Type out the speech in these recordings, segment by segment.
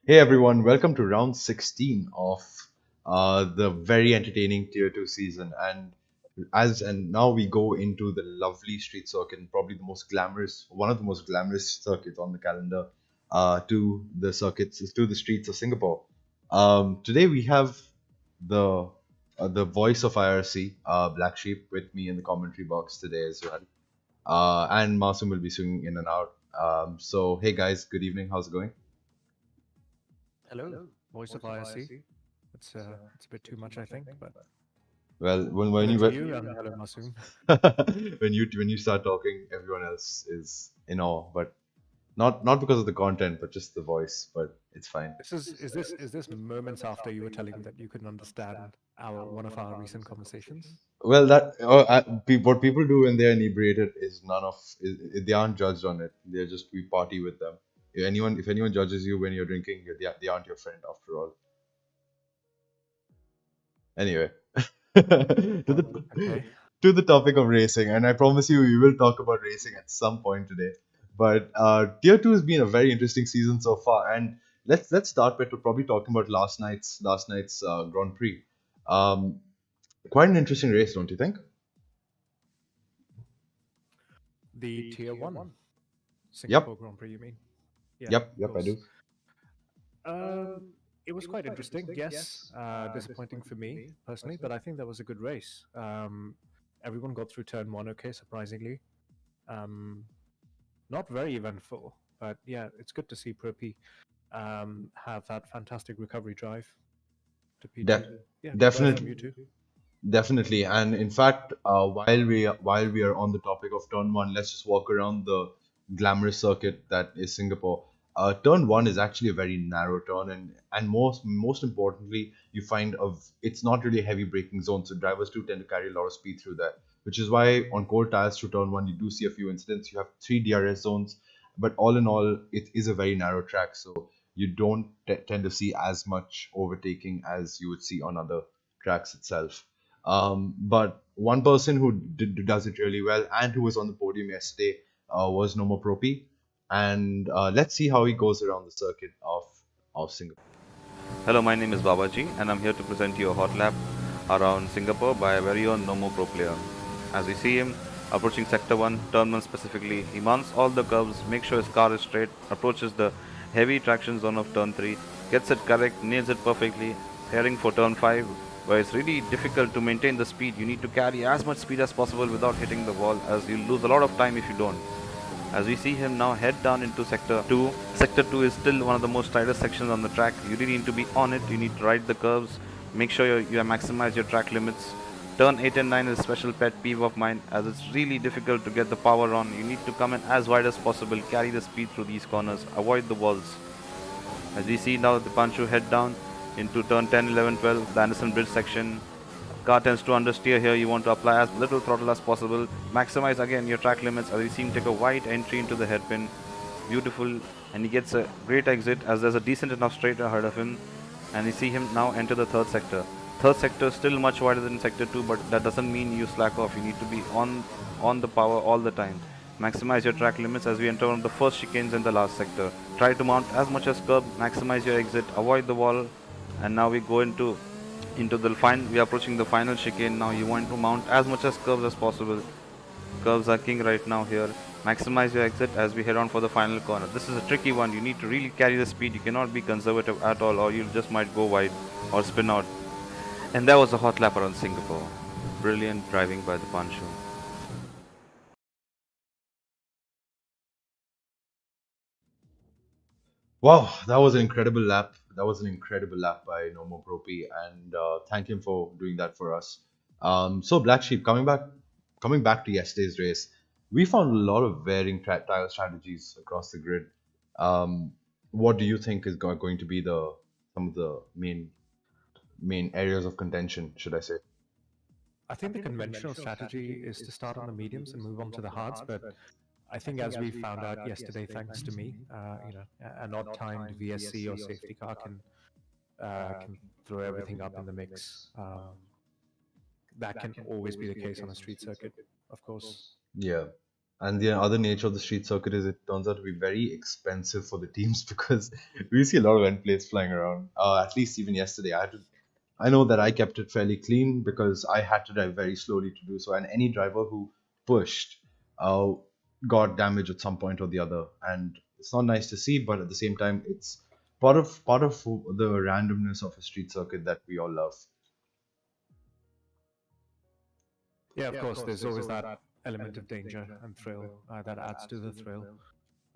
Hey everyone, welcome to round 16 of the very entertaining Tier 2 season. And now we go into the lovely street circuit and probably one of the most glamorous circuits on the calendar, to the streets of Singapore. Today we have the the voice of IRC, Black Sheep, with me in the commentary box today as well. And Masum will be swinging in and out. So hey guys, good evening. How's it going? Hello, voice of IRC. It's a bit too much, I think, but Well, when hello you to you and hello Masoom. when you start talking, everyone else is in awe, but not because of the content, but just the voice. But it's fine. Is this moments after you were telling that you couldn't understand our one of our recent conversations? Well, what people do when they're inebriated is they aren't judged on it. They're just we party with them. If anyone judges you when you're drinking, they aren't your friend after all. Anyway, to Well, the okay. to the topic of racing, and I promise you, we will talk about racing at some point today. But Tier Two has been a very interesting season so far, and let's start by probably talking about last night's Grand Prix. Um, Quite an interesting race, don't you think? The Tier 1 Yep, Singapore Grand Prix, you mean? Yeah, of yep, I do. course. Um, it was quite interesting. Yes, disappointing for me personally, but I think that was a good race. Everyone got through turn 1 okay, surprisingly. Um, Not very eventful, but yeah, it's good to see Pro P have that fantastic recovery drive to P2. Def- Yeah, congrats from Definitely, you too. definitely. And in fact, while we are on the topic of turn one, let's just walk around the glamorous circuit that is Singapore. Turn one is actually a very narrow turn, and most importantly, you find of it's not really a heavy braking zone, so drivers do tend to carry a lot of speed through that. Which is why on cold tires through turn one, you do see a few incidents. You have three DRS zones, but all in all, it is a very narrow track, so you don't tend to see as much overtaking as you would see on other tracks itself. But one person who does it really well and who was on the podium yesterday was Nomo Propi. And let's see how he goes around the circuit of Singapore. Hello, my name is Babaji, and I'm here to present you a hot lap around Singapore by a very own Nomo Pro player. As we see him approaching Sector 1, Turn 1 specifically, he mounts all the curves, makes sure his car is straight, approaches the heavy traction zone of Turn 3, gets it correct, nails it perfectly, heading for Turn 5, where it's really difficult to maintain the speed. You need to carry as much speed as possible without hitting the wall, as you lose a lot of time if you don't. As we see him now head down into Sector 2. Sector 2 is still one of the most tightest sections on the track. You really need to be on it, you need to ride the curves, make sure you maximize your track limits. Turn 8 and 9 is a special pet peeve of mine, as it's really difficult to get the power on. You need to come in as wide as possible, carry the speed through these corners, avoid the walls. As we see now the Panchu head down into turn 10, 11, 12, the Anderson Bridge section. Car tends to understeer here. You want to apply as little throttle as possible. Maximize again your track limits as we see him take a wide entry into the hairpin. Beautiful. And he gets a great exit as there's a decent enough straight ahead of him. And you see him now enter the third sector. Third sector is still much wider than sector 2, but that doesn't mean you slack off. You need to be on the power all the time. Maximize your track limits as we enter one of the first chicanes in the last sector. Try to mount as much as curb, maximize your exit, avoid the wall, and now we go into the final. We are approaching the final chicane now. You want to mount as much as curves as possible. Curves are king right now here. Maximize your exit as we head on for the final corner. This is a tricky one. You need to really carry the speed. You cannot be conservative at all, or you just might go wide or spin out. And that was a hot lap around Singapore. Brilliant driving by the Pancho. Wow, that was an incredible lap. That was an incredible lap by Nomo Propi, and thank him for doing that for us. So Black Sheep, coming back to yesterday's race, we found a lot of varying tire strategies across the grid. Um, what do you think is going to be the some of the main areas of contention, should I say? I think the conventional strategy is to start on the mediums and move on to the hards, but I think as we found out yesterday, thanks to me, an odd-timed VSC or safety car can throw everything up in the mix. That can always be the case on a street circuit, of course. Yeah. And the other nature of the street circuit is it turns out to be very expensive for the teams because we see a lot of end plates flying around. At least even yesterday, I know that I kept it fairly clean because I had to drive very slowly to do so, and any driver who pushed uh, got damage at some point or the other, and it's not nice to see. But at the same time, it's part of the randomness of a street circuit that we all love. Yeah, of course. There's always that element of danger and thrill that adds to the thrill.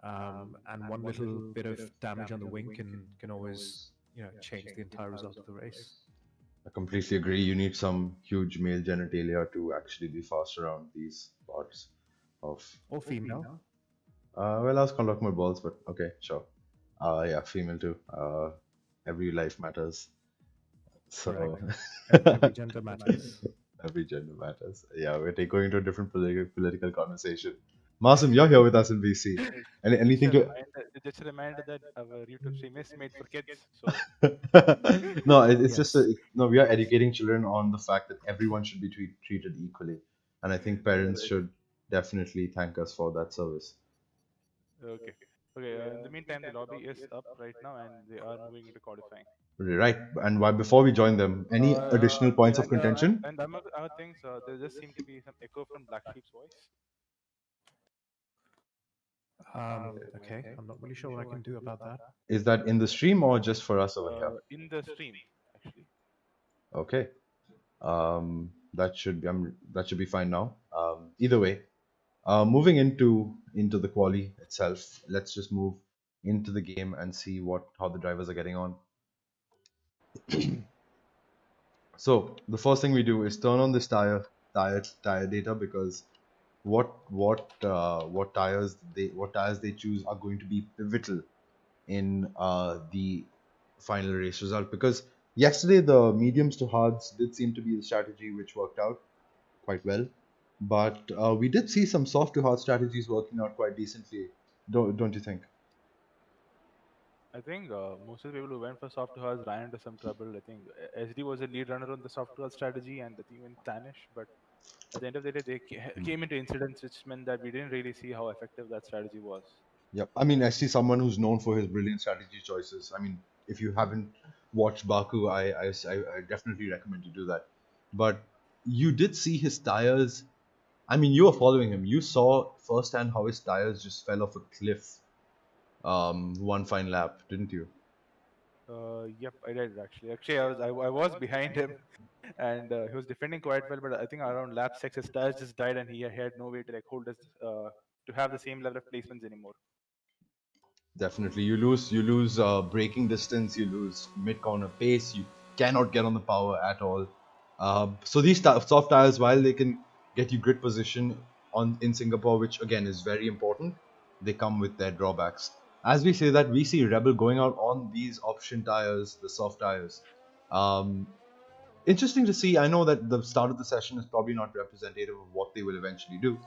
And one little bit of damage on the wing can always change the entire result of the race. I completely agree. You need some huge male genitalia to actually be fast around these parts of. Or female. Well, I was gonna look more balls, but okay, sure. Yeah, female too. Every life matters. So Every gender matters. every gender matters. Yeah, going into a different political conversation. Masim, you're here with us in VC. Anything to? Just a reminder that our YouTube stream is made for kids. So No, it's just Yes. no. We are educating children on the fact that everyone should be treated equally, and I think parents should definitely thank us for that service. okay, okay. In the meantime, the lobby is up right now, and they are moving into qualifying. Right, and why before we join them, any additional points of contention? And among other things, there just seem to be some echo from Black Sheep's voice. Okay, I'm not really sure what I can do about that. Is that in the stream or just for us over here? In the stream, actually. Okay, that should be fine now. Either way, moving into the quali itself, let's just move into the game and see how the drivers are getting on. So the first thing we do is turn on this tire data because what tires they choose are going to be pivotal in the final race result. Because yesterday the mediums to hards did seem to be the strategy which worked out quite well, but we did see some soft to hard strategies working out quite decently. Don't you think? I think most of the people who went for soft to hards ran into some trouble. I think SD was a lead runner on the soft to hard strategy, and I think even Tanish. But at the end of the day, they came into incidents, which meant that we didn't really see how effective that strategy was. Yep. I mean, I see someone who's known for his brilliant strategy choices. I mean, if you haven't watched Baku, I definitely recommend you do that. But you did see his tires. I mean, you were following him. You saw firsthand how his tires just fell off a cliff one fine lap, didn't you? Yep, I did actually. Actually, I was behind him, and he was defending quite well. But I think around lap 6, his tires just died, and he had no way to like hold us to have the same level of placements anymore. Definitely, you lose braking distance, you lose mid corner pace, you cannot get on the power at all. So these soft tires, while they can get you grid position on in Singapore, which again is very important, they come with their drawbacks. As we say that, we see Rebel going out on these option tires, the soft tires. Um, Interesting to see. I know that the start of the session is probably not representative of what they will eventually do.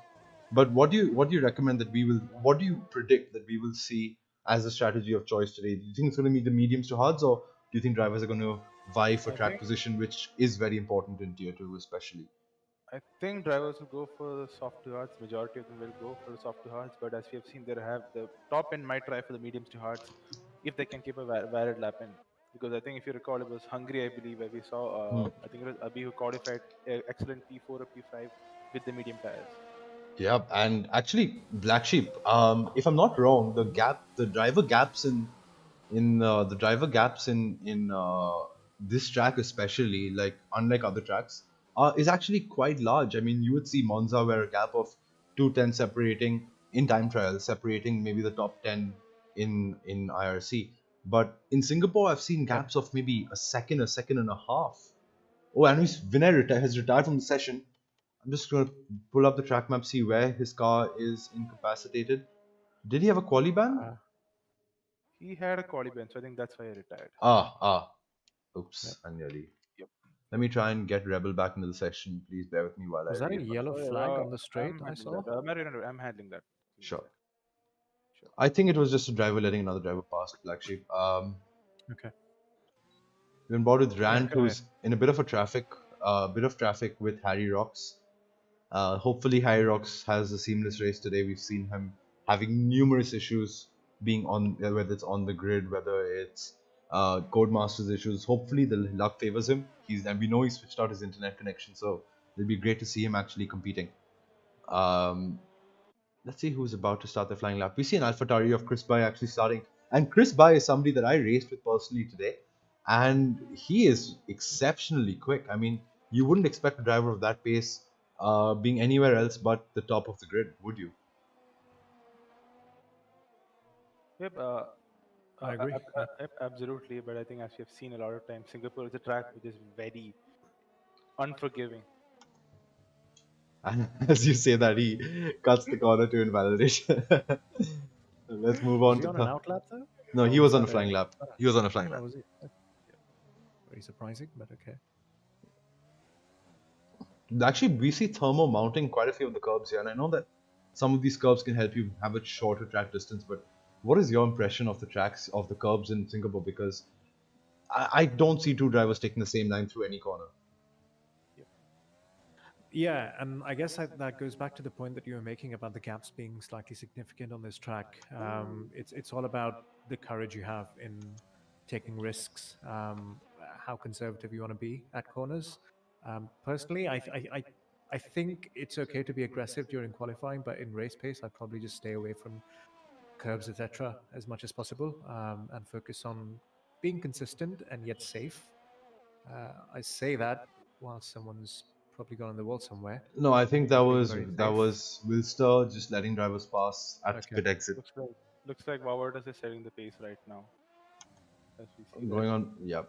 But what do you recommend that we will? What do you predict that we will see as a strategy of choice today? Do you think it's going to be the mediums to hards, or do you think drivers are going to vie for I track think position, which is very important in tier two, especially? I think drivers will go for the soft to hards. Majority of them will go for the soft to hards. But as we have seen, there have the top end might try for the mediums to hards if they can keep a valid lap in. Because I think if you recall, it was Hungary, I believe, where we saw. Hmm. I think it was Abi who qualified excellent P4 or P5 with the medium tires. Yeah, and actually, Black Sheep. If I'm not wrong, the driver gaps in this track especially, like unlike other tracks, is actually quite large. I mean, you would see Monza where a gap of 2:10 separating in time trials, separating maybe the top 10 in IRC. But in Singapore, I've seen Yep. gaps of maybe a second and a half. Oh, and Vinay has retired from the session. I'm just gonna pull up the track map, see where his car is incapacitated. Did he have a quali ban? Uh, He had a quali ban, so I think that's why he retired. Ah. Yep. Oops, I nearly. Yep. Let me try and get Rebel back into the session. Please bear with me while I was that a re. yellow flag on the straight? I'm I handling saw. that. I'm handling that. Give me a Sure. sec. Sure. I think it was just a driver letting another driver pass Black Sheep. Okay. We're on board with Yeah. Rand, who's in a bit of traffic with Harry Rocks. Hopefully, Hyrox has a seamless race today. We've seen him having numerous issues being on, whether it's on the grid, whether it's Codemasters issues. Hopefully, the luck favors him. And we know he switched out his internet connection, so it'll be great to see him actually competing. Um, let's see who's about to start the flying lap. We see an AlphaTauri of Chris Bai actually starting, and Chris Bai is somebody that I raced with personally today, and he is exceptionally quick. I mean, you wouldn't expect a driver of that pace being anywhere else but the top of the grid, would you? Yep. I agree. Yeah. Yep, absolutely. But I think as we have seen a lot of times, Singapore is a track which is very unforgiving. And as you say that, he cuts the corner to invalidation. Let's move Was on he to on an outlap though? no, Or he was was on a that flying a? lap. He was on a flying Oh, lap. was he? Okay. Very surprising, but okay. Actually, we see Thermo mounting quite a few of the curbs here, and I know that some of these curbs can help you have a shorter track distance. But what is your impression of the tracks of the curbs in Singapore? Because I don't see two drivers taking the same line through any corner. Yep. Yeah, and I guess that goes back to the point that you were making about the gaps being slightly significant on this track. It's all about the courage you have in taking risks, how conservative you want to be at corners. Personally, I think it's okay to be aggressive during qualifying, but in race pace, I'd probably just stay away from curbs, etc., as much as possible, and focus on being consistent and yet safe. I say that while someone's probably gone on the wall somewhere, No, I think that but being was very that safe. was Wilster just letting drivers pass at Okay. pit exit. Looks like Wawardas is setting the pace right now, as we see that. Going on, yeah.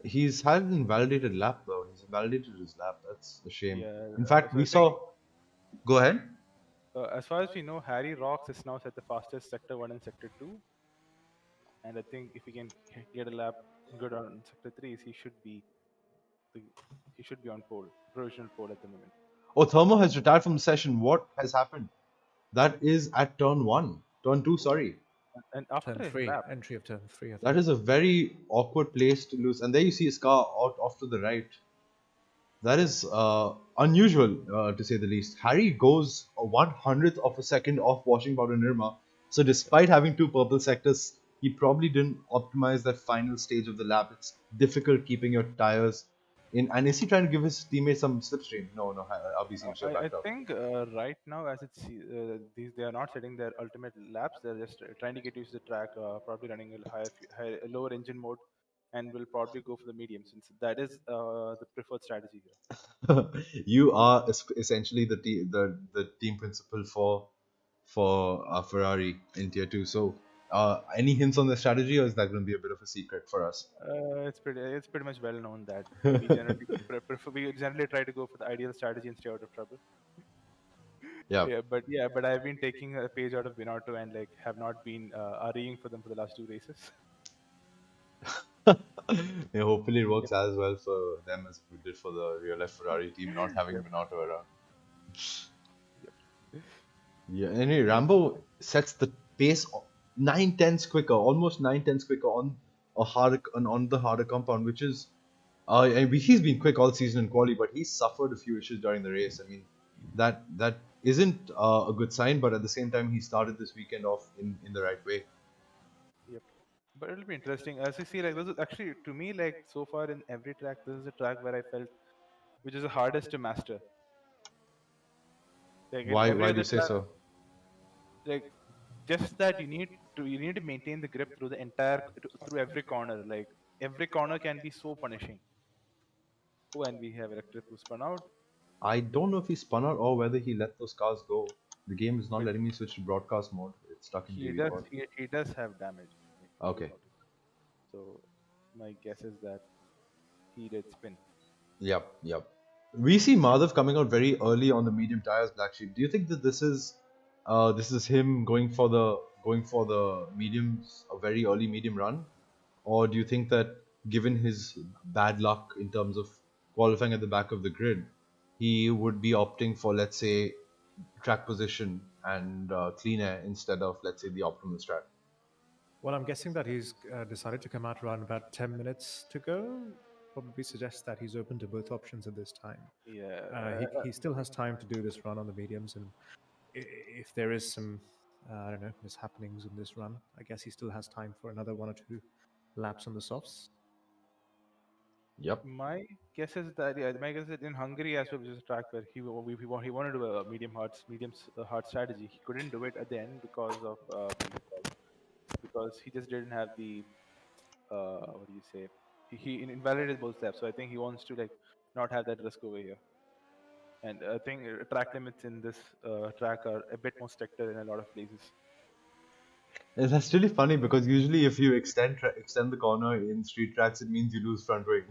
He's had an invalidated lap though. He's invalidated his lap. That's a shame. Yeah. In fact, So we I think, saw. Go ahead. as far as we know, Harry Rocks is now set the fastest Sector 1 and Sector 2, and I think if he can get a lap good on Sector 3s, the, he should be on pole, provisional pole at the moment. Oh, Thermo has retired from the session. What has happened? That is at turn one. Turn two, sorry. And after Turn his three, lap, entry of turn three, I That think. is a very awkward place to lose. And there you see his car out off to the right. That is unusual, to say the least. Harry goes a 100th of a second off Washington Nirma. So despite having two purple sectors, he probably didn't optimize that final stage of the lap. It's difficult keeping your tires in. And is he trying to give his teammates some slipstream? No, no. RB seems to have I backed up. think right now, as it's these they are not setting their ultimate laps. They're just trying to get used to the track. Probably running a a lower engine mode, and will probably go for the medium since that is the preferred strategy here. You are essentially the team principal for Ferrari in Tier 2. So, any hints on the strategy, or is that going to be a bit of a secret for us? It's pretty much well known that we generally try to go for the ideal strategy and stay out of trouble. Yeah. But I've been taking a page out of Binotto and like have not been REing for them for the last two races. Yeah, hopefully it works as well for them as we did for the real life Ferrari team, not having Yep. Binotto around. Yep. Yeah, anyway, Rambo sets the pace 9 tenths quicker, almost 9 tenths quicker on the harder compound, which is he's been quick all season in quali, but he suffered a few issues during the race. I mean, that isn't a good sign, but at the same time, he started this weekend off in the right way. Yep. But it'll be interesting. As you see, like this is actually to me like so far in every track, this is a track where I felt which is the hardest to master. Like in every Why do you other say track, so? like just that you need to maintain the grip through the through every corner. Like every corner can be so punishing. Oh, and we have Electric who spun out. I don't know if he spun out or whether he let those cars go. The game is not But letting me switch to broadcast mode. It's stuck in he JV does pod. he does have damage. Like, no Okay. doubt. So my guess is that he did spin. Yep, yep. We see Madhav coming out very early on the medium tires, Black Sheep. Do you think that this is him going for the mediums, a very early medium run, or do you think that given his bad luck in terms of qualifying at the back of the grid, he would be opting for, let's say, track position and clean air instead of, let's say, the optimal strat? Well, I'm guessing that he's decided to come out around about 10 minutes to go. probably suggests that he's open to both options at this time. Yeah, He still has time to do this run on the mediums, and if there is some I don't know, mishappenings in this run, I guess he still has time for another one or two laps on the softs. Yep. my guess is that, yeah, my guess is that in Hungary as well, which is a track where he wanted to do a hard strategy. He couldn't do it at the end because of because he just didn't have the what do you say? He invalidated both steps. So I think he wants to like not have that risk over here. And I think track limits in this track are a bit more stricter in a lot of places. And that's really funny because usually if you extend the corner in street tracks, it means you lose front wing.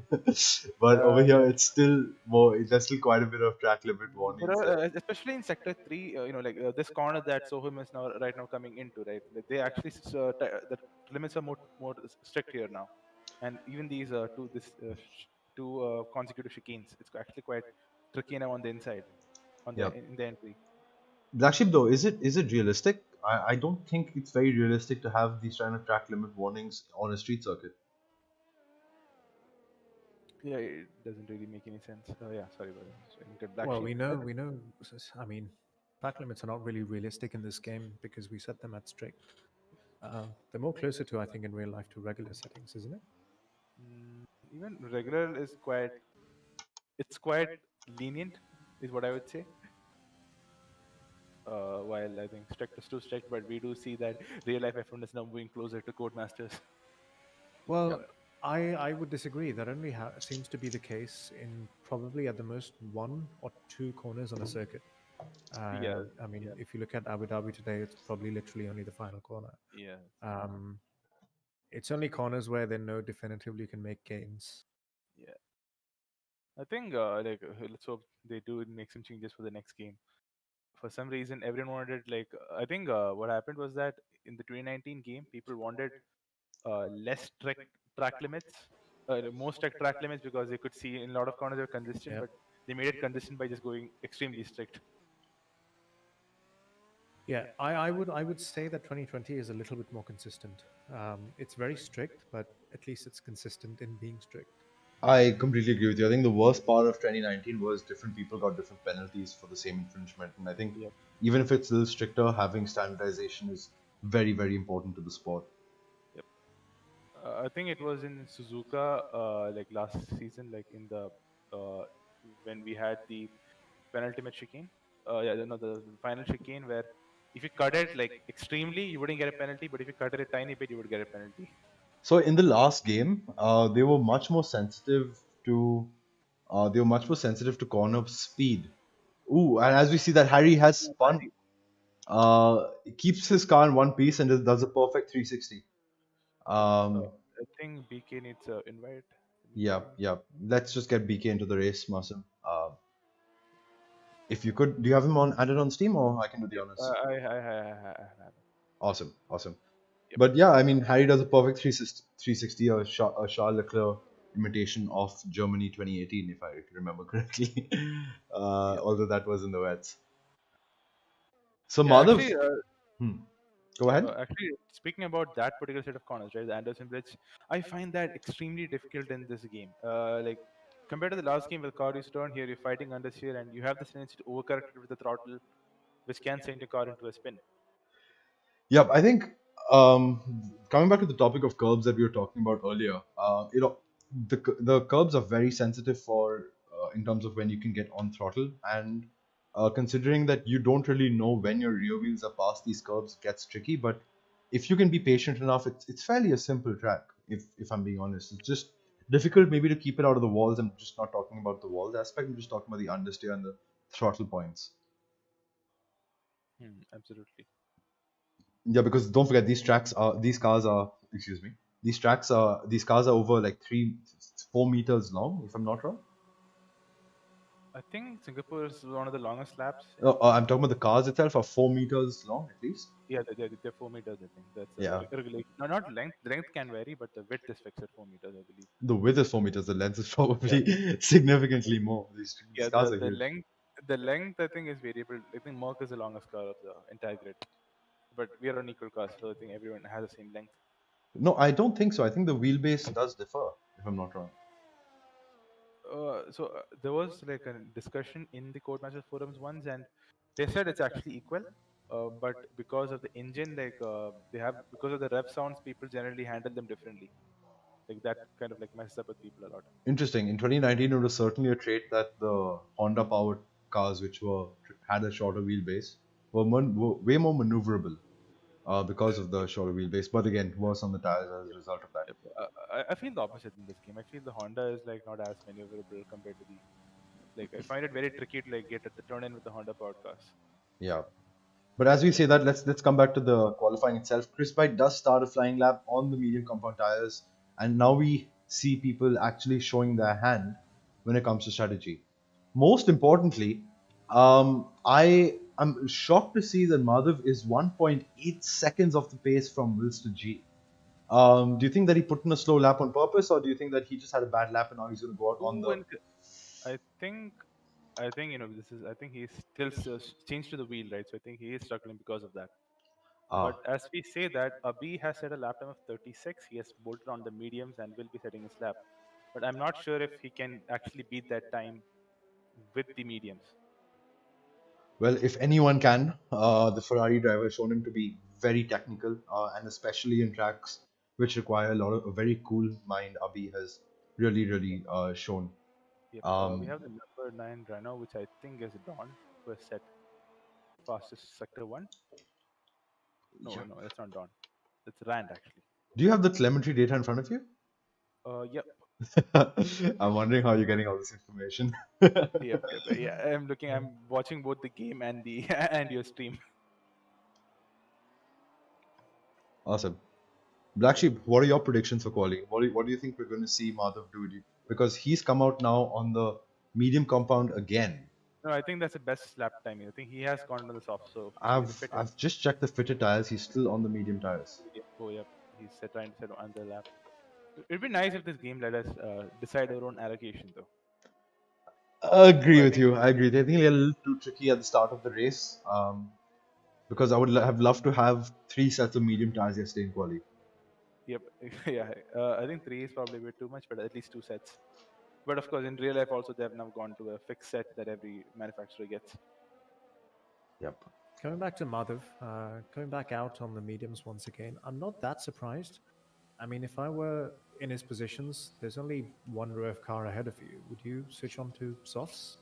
But over here, Yeah. it's still more. There's still quite a bit of track limit There warnings are, there. especially in sector three, like this corner that Soham is now right now coming into, right? Like, they actually the limits are more strict here now, and even these two consecutive chicanes, it's actually quite tricky now on the inside, on the Yep. in the entry. Blackship though, is it realistic? I don't think it's very realistic to have these kind of track limit warnings on a street circuit. Yeah, it doesn't really make any sense. Yeah, sorry about that. So I get black Well, sheep. we know. I mean, track limits are not really realistic in this game because we set them at strict. They're more closer to, I think, in real life to regular settings, isn't it? Even regular is quite lenient, is what I would say. While I think strict is too strict, but we do see that real life F1 is now moving closer to Codemasters. Well, I would disagree. That only seems to be the case in probably at the most one or two corners on a circuit. Yeah, I mean, yeah, if you look at Abu Dhabi today, it's probably literally only the final corner. yeah, Um, it's only corners where they know definitively you can make gains. yeah. I think let's hope they do make some changes for the next game. For some reason, everyone wanted I think what happened was that in the 2019 game, people wanted less strict track limits, more strict track limits because they could see in a lot of corners they were consistent, Yep. but they made it consistent by just going extremely strict. Yeah, I would say that 2020 is a little bit more consistent. It's very strict, but at least it's consistent in being strict. I completely agree with you. I think the worst part of 2019 was different people got different penalties for the same infringement, and I think Yep. even if it's a little stricter, having standardization is very, very important to the sport. Yep. I think it was in Suzuka, like last season, like in the uh, when we had the penultimate chicane. Yeah, no, the final chicane where if you cut it like extremely, you wouldn't get a penalty, but if you cut it a tiny bit, you would get a penalty. So in the last game, they were much more sensitive to corner speed. Ooh, and as we see that Harry has spun, he keeps his car in one piece and does a perfect 360. Uh, Um, I think BK needs a invite. Let me give yeah, him. yeah. Let's just get BK into the race, Masim. If you could, do you have him on added on Steam, or I can do the Yep. honors? I have it. Awesome, awesome. Yep. But yeah, I mean, Harry does a perfect 360, a Charles Leclerc imitation of Germany 2018, if I remember correctly. Yep. Although that was in the wets. So Yeah, Madhav, hmm, go ahead. speaking about that particular set of corners, right, the Anderson Bridge, I find that extremely difficult in this game. Compared to the last game where the car is turned, here you're fighting under steer and you have the tendency to overcorrect it with the throttle, which can send your car into a spin. Yep, I think coming back to the topic of curbs that we were talking about earlier, the curbs are very sensitive for in terms of when you can get on throttle, and considering that you don't really know when your rear wheels are past these curbs, it gets tricky. But if you can be patient enough, it's fairly a simple track. If I'm being honest, it's just difficult maybe to keep it out of the walls. I'm just not talking about the walls aspect. I'm just talking about the understeer and the throttle points. Absolutely. Yeah, because don't forget these cars are over like 4 meters long, if I'm not wrong. I think Singapore is one of the longest laps No, in. I'm talking about the cars itself are 4 meters long at least. Yeah, they're 4 meters. I think that's a Yeah, regulation. No, not length. The length can vary, but the width is fixed at 4 meters, I believe. the width is 4 meters. The length is Yeah, probably significantly more. These yeah. cars The are the huge. length the length I think is variable. I think Merc is the longest car of the entire grid, but we are on equal cars, so I think everyone has the same length. No, I don't think so. I think the wheelbase does differ, if I'm not wrong. There was like a discussion in the Codemasters forums once, and they said it's actually equal. But because of the engine, they have because of the rev sounds, people generally handle them differently. Like that kind of like messes up with people a lot. Interesting. In 2019, it was certainly a trait that the Honda powered cars, which had a shorter wheelbase, were way more maneuverable because of the shorter wheelbase. But again, worse on the tires as a result of that. Yep. I feel the opposite in this game. I feel the Honda is like not as maneuverable compared to the like. I find it very tricky to like get at the turn in with the Honda podcast. Yeah. But as we say that, let's come back to the qualifying itself. Chris Bite does start a flying lap on the medium compound tires, and now we see people actually showing their hand when it comes to strategy. Most importantly, I am shocked to see that Madhav is 1.8 seconds off the pace from Wills to G. Do you think that he put in a slow lap on purpose, or do you think that he just had a bad lap and now he's going to go out on Ooh, the? and I think this is I think he's still changed to the wheel, right? So I think he is struggling because of that. But Ah, as we say that, Abhi has set a lap time of 36. He has bolted on the mediums and will be setting his lap. But I'm not sure if he can actually beat that time with the mediums. well, if anyone can, the Ferrari driver has shown him to be very technical, and especially in tracks which require a very cool mind. Abhi has really shown. Yep. We Um, have the number 9 Renault, which I think is Dawn, who has set fastest sector 1. No, yeah. no, that's not Dawn. It's Rand, actually. Do you have the telemetry data in front of you? Yep. I'm wondering how you're getting all this information. Yep. Yeah, I'm watching both the game and the and your stream. Awesome. Black Sheep, what are your predictions for quali? What do you think we're going to see Madhav do? Because he's come out now on the medium compound again. No, I think that's the best lap timing. I think he has gone to the soft, so he's either I've fit or I've just checked the fitted tires. He's still on the medium tires. medium. Oh, yep. He's trying to set on the lap. It'd be nice if this game let us decide our own allocation, though. I agree So I with think, you. I agree. I think they're a little too tricky at the start of the race. Because I would have loved to have three sets of medium tires yesterday in quali. yep, yeah. I think three is probably a bit too much, but at least two sets. But of course, in real life, also they have now gone to a fixed set that every manufacturer gets. Yep. Coming back to Madhav, going back out on the mediums once again, I'm not that surprised. I mean, if I were in his positions, there's only one row of car ahead of you. Would you switch on to softs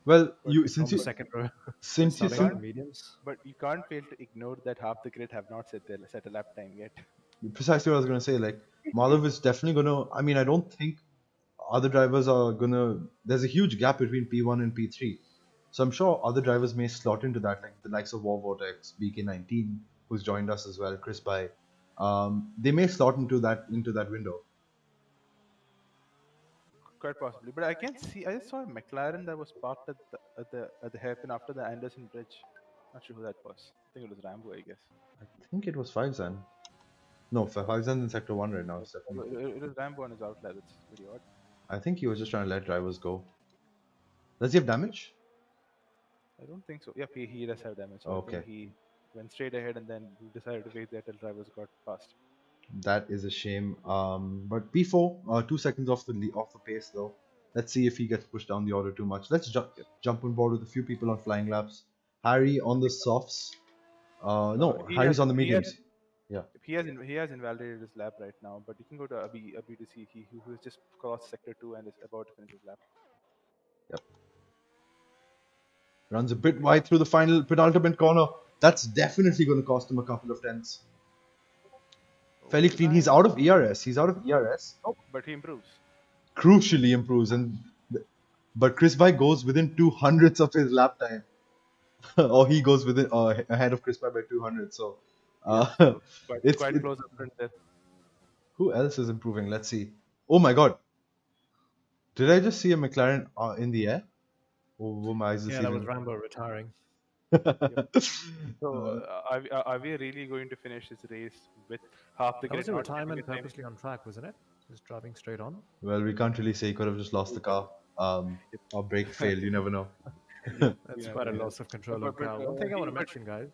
Well, But you on since the you second row, since you starting with since the mediums? but you can't fail to ignore that half the grid have not set a lap time yet. precisely what I was gonna say. Like Madhav is definitely gonna. I mean, I don't think other drivers are gonna. There's a huge gap between P1 and P3, so I'm sure other drivers may slot into that, like the likes of War Vortex, BK19, who's joined us as well, Chris Bai. They may slot into that window. Quite possibly, but I can see. I just saw a McLaren that was parked at the hairpin after the Anderson Bridge. Not sure who that was. I think it was Rambo, I guess. I think it was Faizan. No, Faizan's in sector one right now. It's definitely. It was Rambo on his outlet. It's pretty odd. I think he was just trying to let drivers go. Does he have damage? I don't think so. Yep, he does have damage. So I Okay, think he went straight ahead and then he decided to wait there till drivers got past. that is a shame. But P4, 2 seconds off the pace though. Let's see if he gets pushed down the order too much. Let's Yep. jump on board with a few people on flying laps. Harry on the softs. No, He has Harry's on the he has mediums. Yeah. he has invalidated his lap right now, but you can go to Abhi to see who has just crossed sector 2 and is about to finish his lap. Yep. Runs a bit wide through the final penultimate corner. That's definitely going to cost him a couple of tenths. Fairly Oh, clean. nice. He's out of ERS. He's out of ERS. Oh, but he improves. Crucially improves, but Chris Bike goes within 200ths of his lap time. Or he goes within ahead of Chris Bike by 200. So Yep. uh, So quite it's quite close up front there. who else is improving? Let's see. Oh my God! Did I just see a McLaren in the air? Oh, my eyes Yeah, that was deceiving. Rambo retiring. So Uh, are we really going to finish this race with half the That grid was a not getting retirement a time? purposely on track, wasn't it? Just driving straight on. well, we can't really say. He could have just lost the car. Or brake failed. You never know. Yep. That's You quite a never know. loss of control But, of car. One thing I want to but mention, guys,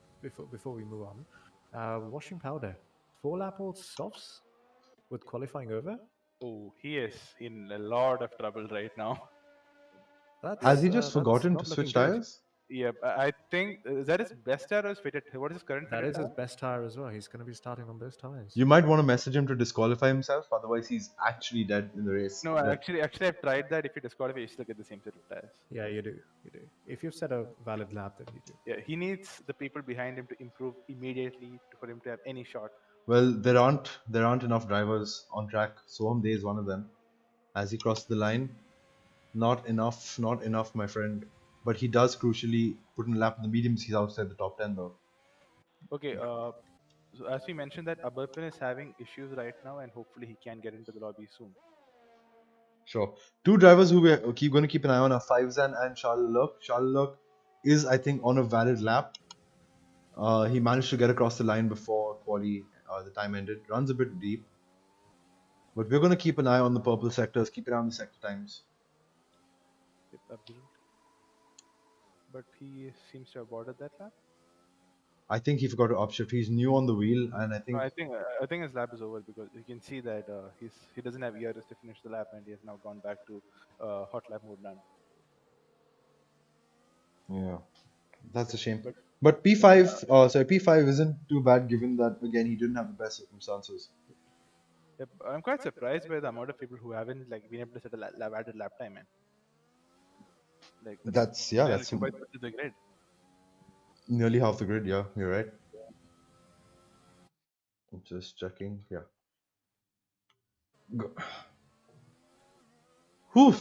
before we move on, washing powder, 4 lap old softs with qualifying over. oh, he is in a lot of trouble right now. Has he just That's forgotten to not looking switch good. tires? Yeah, I think is that his best tire or his fitted? What is his current That fitted is his tire? best tire as well. He's going to be starting on those tires. You might want to message him to disqualify himself, otherwise he's actually dead in the race. No, That actually, I've tried that. If you disqualify, you still get the same set of tires. Yeah, you do. You do. If you've set a valid lap, then you do. Yeah, he needs the people behind him to improve immediately for him to have any shot. well, there aren't enough drivers on track. Soham Day is one of them. As he crosses the line, not enough, my friend. But he does crucially put in a lap in the mediums. He's outside the top 10 though. Okay, so as we mentioned that Abarpin is having issues right now, and hopefully he can get into the lobby soon. Sure. Two drivers who we're going to keep an eye on are Fivezan and Charles Leclerc. Charles Leclerc is, I think, on a valid lap. He managed to get across the line before the time ended. Runs a bit deep. But we're going to keep an eye on the purple sectors, keep an eye on the sector times. Yep, absolutely. But he seems to have boarded that lap. I think he forgot to upshift. He's new on the wheel, and I No, think I think his lap is over because you can see that he doesn't have ERS to finish the lap, and he has now gone back to hot lap mode now. yeah, that's a shame. But But but yeah, P5 isn't too bad given that again he didn't have the best circumstances. yep, I'm quite surprised by the amount of people who haven't like been able to set a added lap time, man. Like that's nearly That's twice to the grid. nearly half the grid. Yeah, you're right. Just checking. Yeah. Go- Whew.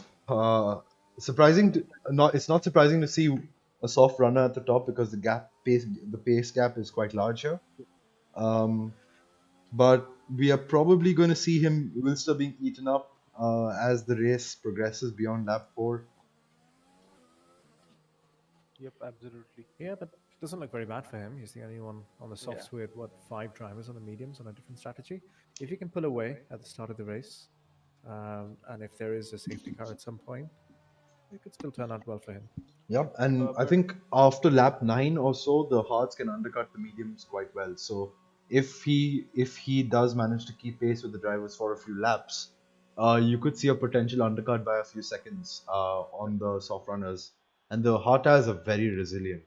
Surprising to not. It's not surprising to see a soft runner at the top because the pace gap is quite large here. Um, but we are probably going to see him will still being eaten up as the race progresses beyond lap 4. Yep, absolutely. Yeah, but it doesn't look very bad for him. He's the only one on the Yeah. softs with, what, 5 drivers on the mediums on a different strategy. If he can pull away at the start of the race, and if there is a safety car at some point, it could still turn out well for him. Yep, and I But think after lap 9 or so, the hards can undercut the mediums quite well. So if he does manage to keep pace with the drivers for a few laps, you could see a potential undercut by a few seconds on the soft runners. And the hard tires are very resilient.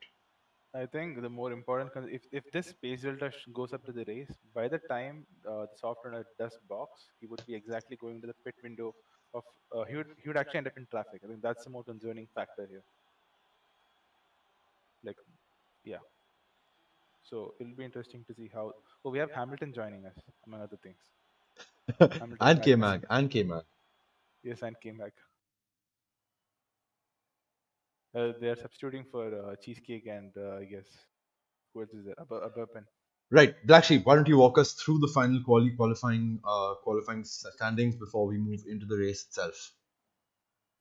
I think the more important, if this pace delta goes up to the race, by the time the soft runner does box, he would be exactly going to the pit window of he would actually end up in traffic. I think that's the more concerning factor here. Like, yeah. So it'll be interesting to see how. Oh, we have Hamilton joining us, among other things. Hamilton And Madness. K-Mag, and K-Mag. Yes, and came back. They are substituting for Cheesecake and I guess who else is there? Aburpen. Right, Black Sheep, why don't you walk us through the final qualifying standings before we move into the race itself?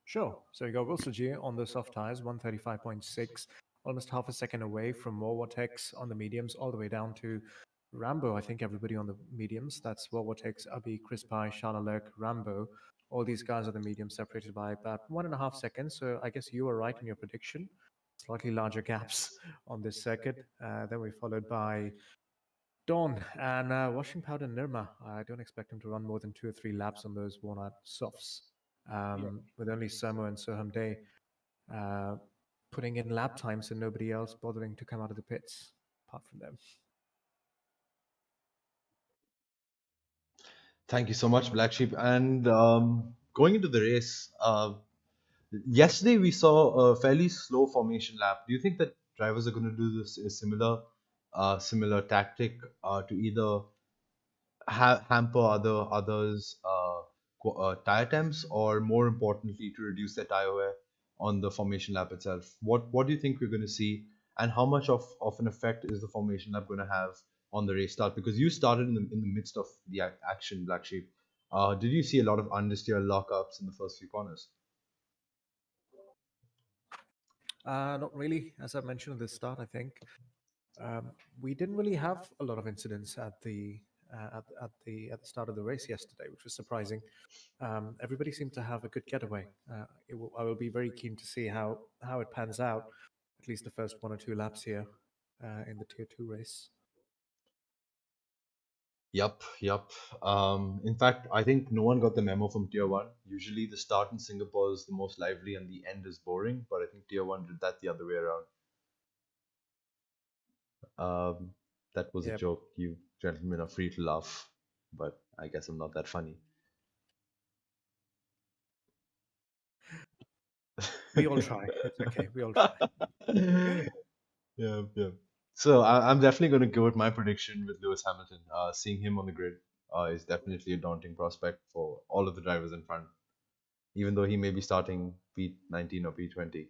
Sure. So you got Wilson G on the soft tires, 135.6, almost half a second away from Warwatex on the mediums, all the way down to Rambo. I think everybody on the mediums. That's Warwatex, Abi, Chris Pye, Shalalek, Rambo. All these guys are the mediums, separated by about 1.5 seconds. So I guess you were right in your prediction. Slightly larger gaps on this circuit. Then we followed by Dawn and Washing Powder Nirma. I don't expect him to run more than 2 or 3 laps on those worn out softs. Yeah. With only Somo and Soham Day uh, putting in lap times and nobody else bothering to come out of the pits apart from them. Thank you so much, Black Sheep. And going into the race, yesterday we saw a fairly slow formation lap. Do you think that drivers are going to do this a similar tactic to either hamper others tire temps, or more importantly, to reduce their tire wear on the formation lap itself? What do you think we're going to see, and how much of an effect is the formation lap going to have on the race start? Because you started in the midst of the action, Black Sheep. Did you see a lot of understeer lockups in the first few corners? Not really, as I mentioned at the start. I think we didn't really have a lot of incidents at the start of the race yesterday, which was surprising. Everybody seemed to have a good getaway. I will be very keen to see how it pans out, at least the first 1 or 2 laps here in the Tier 2 race. Yup, yup. In fact, I think no one got the memo from Tier 1. Usually the start in Singapore is the most lively and the end is boring, but I think Tier 1 did that the other way around. That was a Yep. joke. You gentlemen are free to laugh, but I guess I'm not that funny. We all try. It's okay. We all try. Yeah, yeah. So I'm definitely going to go with my prediction with Lewis Hamilton. Seeing him on the grid is definitely a daunting prospect for all of the drivers in front, even though he may be starting P19 or P20.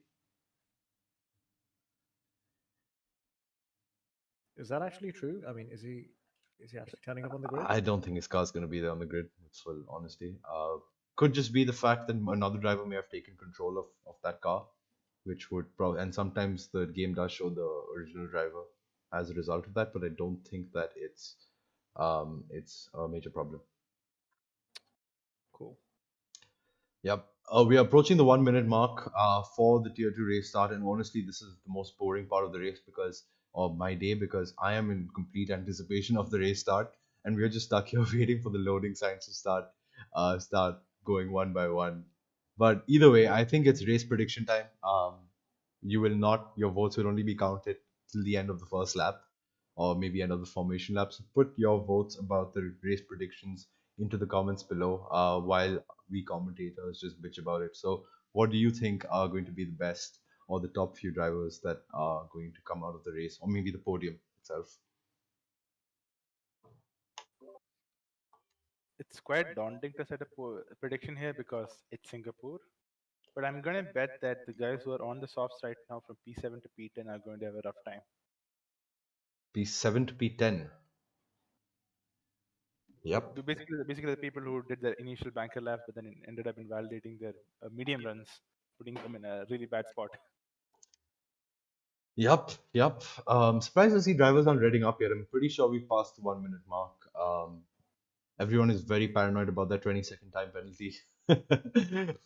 Is that actually true? I mean, is he actually turning up on the grid? I don't think his car's going to be there on the grid, with full honesty. Could just be the fact that another driver may have taken control of that car, which would probably, and sometimes the game does show the original driver as a result of that, but I don't think that it's a major problem. Cool. Yep. We are approaching the 1 minute mark for the tier 2 race start, and honestly, this is the most boring part of the race because of my day because I am in complete anticipation of the race start, and we are just stuck here waiting for the loading signs to start going one by one. But either way, I think it's race prediction time. You will not, your votes will only be counted till the end of the first lap, or maybe end of the formation lap. So put your votes about the race predictions into the comments below while we commentators just bitch about it. So, what do you think are going to be the best or the top few drivers that are going to come out of the race, or maybe the podium itself? It's quite daunting to set a prediction here because it's Singapore. But I'm gonna bet that the guys who are on the softs right now from P7 to P10 are going to have a rough time. P7 to P10. Yep. Basically, the people who did their initial banker laps, but then ended up invalidating their medium runs, putting them in a really bad spot. Yep, yep. Surprised to see drivers aren't reading up yet. I'm pretty sure we passed the 1 minute mark. Everyone is very paranoid about that 20-second time penalty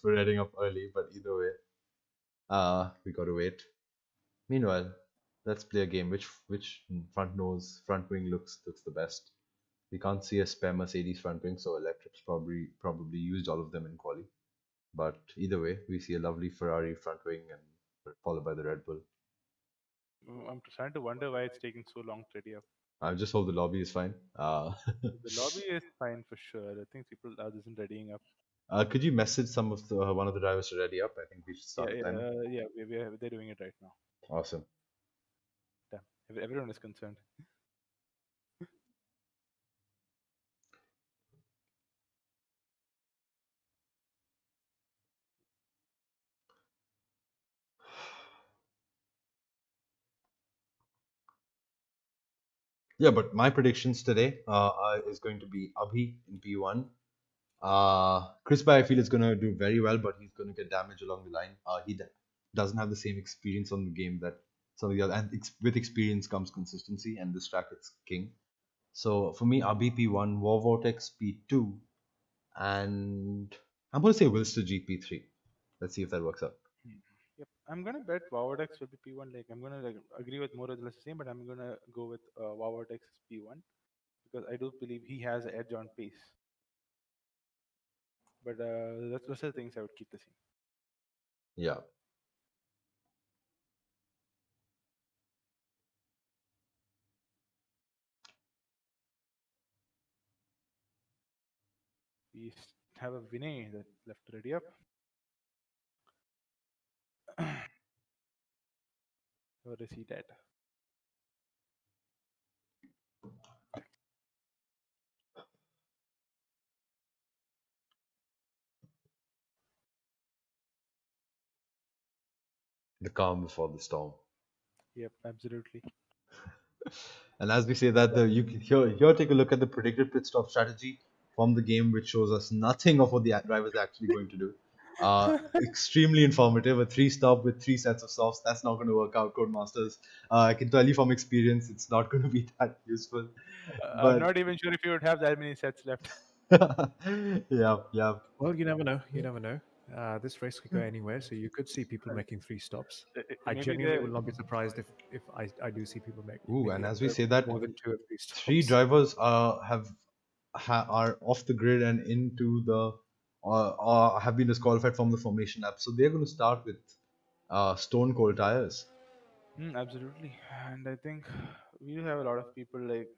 for heading up early, but either way, we got to wait. Meanwhile, let's play a game. Which front wing looks the best? We can't see a spare Mercedes front wing, so Electric's probably used all of them in quali. But either way, we see a lovely Ferrari front wing and followed by the Red Bull. I'm trying to wonder why it's taking so long to ready up. I just hope the lobby is fine. The lobby is fine for sure. I think people are isn't readying up. Could you message one of the drivers to ready up? I think we should Yeah, start the timer. yeah. They're doing it right now. Awesome. Damn, everyone is concerned. Yeah, but my predictions today is going to be Abhi in P1. Chris Bay, I feel is going to do very well, but he's going to get damage along the line. He doesn't have the same experience on the game that some of the other, and with experience comes consistency, and this track it's king. So for me, Abhi P1, War Vortex P2, and I'm going to say Wilster GP3. Let's see if that works out. Yep, I'm gonna bet Wawadex will be P1. Like I'm gonna agree with more or less the same, but I'm gonna go with Wawadex P1 because I do believe he has an edge on pace. But that's those are the things I would keep the same. Yeah. Have a Vinay that left ready up. Or is he dead? The calm before the storm. Yep, absolutely. And as we say that, you can here take a look at the predicted pit stop strategy from the game, which shows us nothing of what the drivers are actually going to do. Extremely informative. A three stop with three sets of softs. That's not going to work out, Codemasters. I can tell you from experience, it's not going to be that useful. I'm But not even sure if you would have that many sets left. yeah, yeah. Well, you never know. You never know. This race could go anywhere, so you could see people making 3 stops. I Maybe genuinely they will not be surprised if I do see people Ooh, and making as we say that, more than 2 or 3 three stops. drivers are off the grid and into the have been disqualified from the formation lap. So they're going to start with stone cold tires. Absolutely, and I think we do have a lot of people like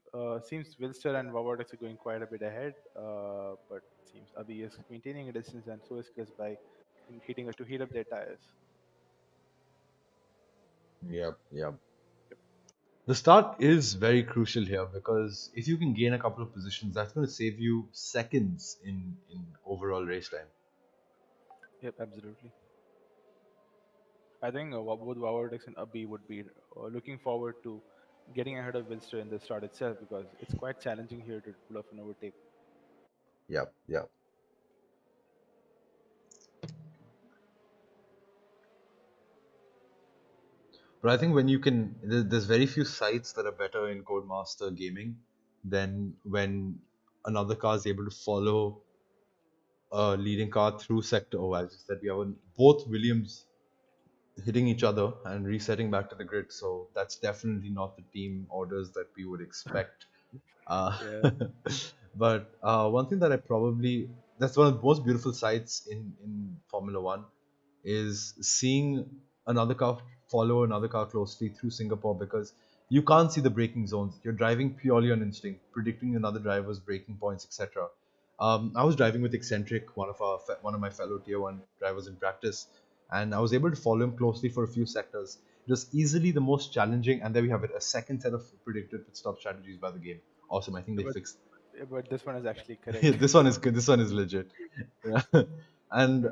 seems Wilster and Wawardex are going quite a bit ahead, but seems Abhi is maintaining a distance and so is Chris by heat up their tires. Yep, yep. The start is very crucial here because if you can gain a couple of positions, that's going to save you seconds in overall race time. Yep, absolutely. I think both Wawardex and Abhi would be looking forward to getting ahead of Wilster in the start itself because it's quite challenging here to pull off an overtake. Yep, yep. But I think when you can, there's very few sites that are better in Codemaster gaming than when another car is able to follow a leading car through sector. Oh, as you said, we have both Williams hitting each other and resetting back to the grid. So that's definitely not the team orders that we would expect. Uh, Yeah. but one thing that that's one of the most beautiful sights in Formula One is seeing another car follow another car closely through Singapore because you can't see the braking zones. You're driving purely on instinct, predicting another driver's braking points, etc. I was driving with Eccentric, one of my fellow Tier 1 drivers in practice, and I was able to follow him closely for a few sectors. It was easily the most challenging, and there we have it, a second set of predicted pit stop strategies by the game. Awesome. I think they But fixed. this one is actually correct. This one is good. This one is legit. Yeah. And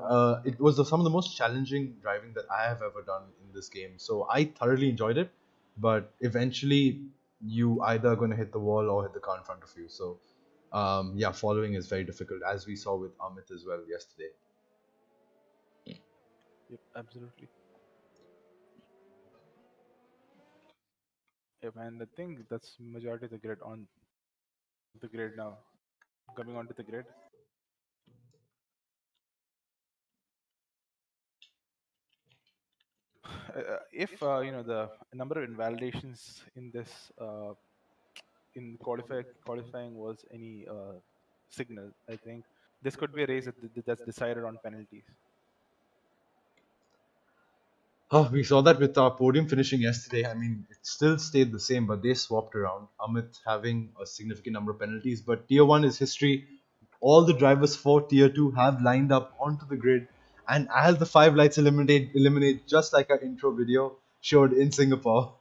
it was some of the most challenging driving that I have ever done in this game. So I thoroughly enjoyed it. But eventually, you either going to hit the wall or hit the car in front of you. So yeah, following is very difficult, as we saw with Amit as well yesterday. Yep, absolutely. Yep, and I think that's majority of the grid on the grid now. Coming onto the grid. If the number of invalidations in this in qualifying was any signal, I think this could be a race that's decided on penalties. Oh, we saw that with our podium finishing yesterday. I mean, it still stayed the same, but they swapped around. Amit having a significant number of penalties, but Tier 1 is history. All the drivers for Tier 2 have lined up onto the grid, and as the five lights eliminate just like our intro video showed in Singapore.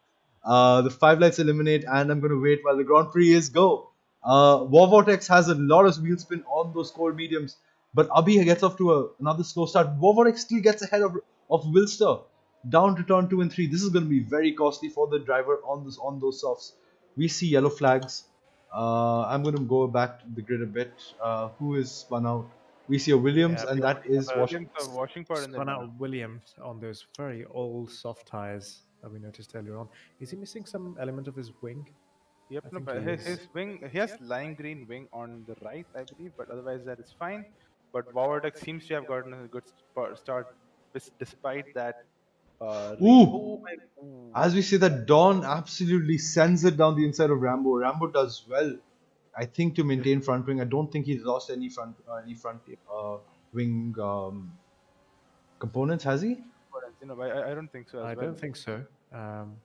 The five lights eliminate, and I'm going to wait while the Grand Prix is go. War Vortex has a lot of wheel spin on those cold mediums, but Abhi gets off to another slow start. War Vortex still gets ahead of Wilster down to turn 2 and 3. This is going to be very costly for the driver on those softs. We see yellow flags. I'm going to go back to the grid a bit. Who is spun out? We see a Williams, Yeah, and that is Wash. Williams are washing part in the spun out Williams on those very old soft tires that we noticed earlier on. Is he missing some element of his wing? Yep, I no, think but he his is. wing, he has lime green wing on the right, I believe, but otherwise that is fine. But Wawardex seems to have gotten a good start despite that oh Ooh! my, ooh, As we see that Dawn absolutely sends it down the inside of Rambo. Rambo does well, I think, to yep, maintain front wing. I don't think he's lost any front yep. wing components, has he? I don't think so as I well. don't think so. Um,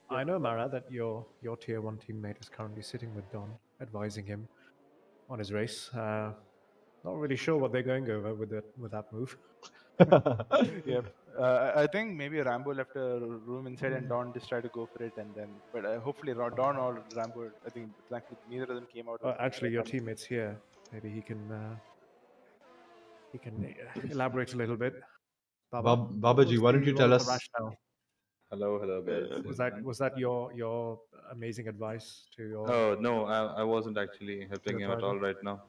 Yep. I know, Mara, that your tier one teammate is currently sitting with Don, advising him on his race. Not really sure what they're going over with that move. Yep. I think maybe Rambo left a room inside and Don just tried to go for it and then, but hopefully Don or Rambo, I think thankfully neither of them came out of Actually, the your penalty. teammate's here. Maybe he can elaborate a little bit. Baba, what Babaji, was why don't the you what tell was the us? rationale? Hello, hello, guys. Was that your amazing advice to Oh no, I wasn't actually helping your him at driver? all right now.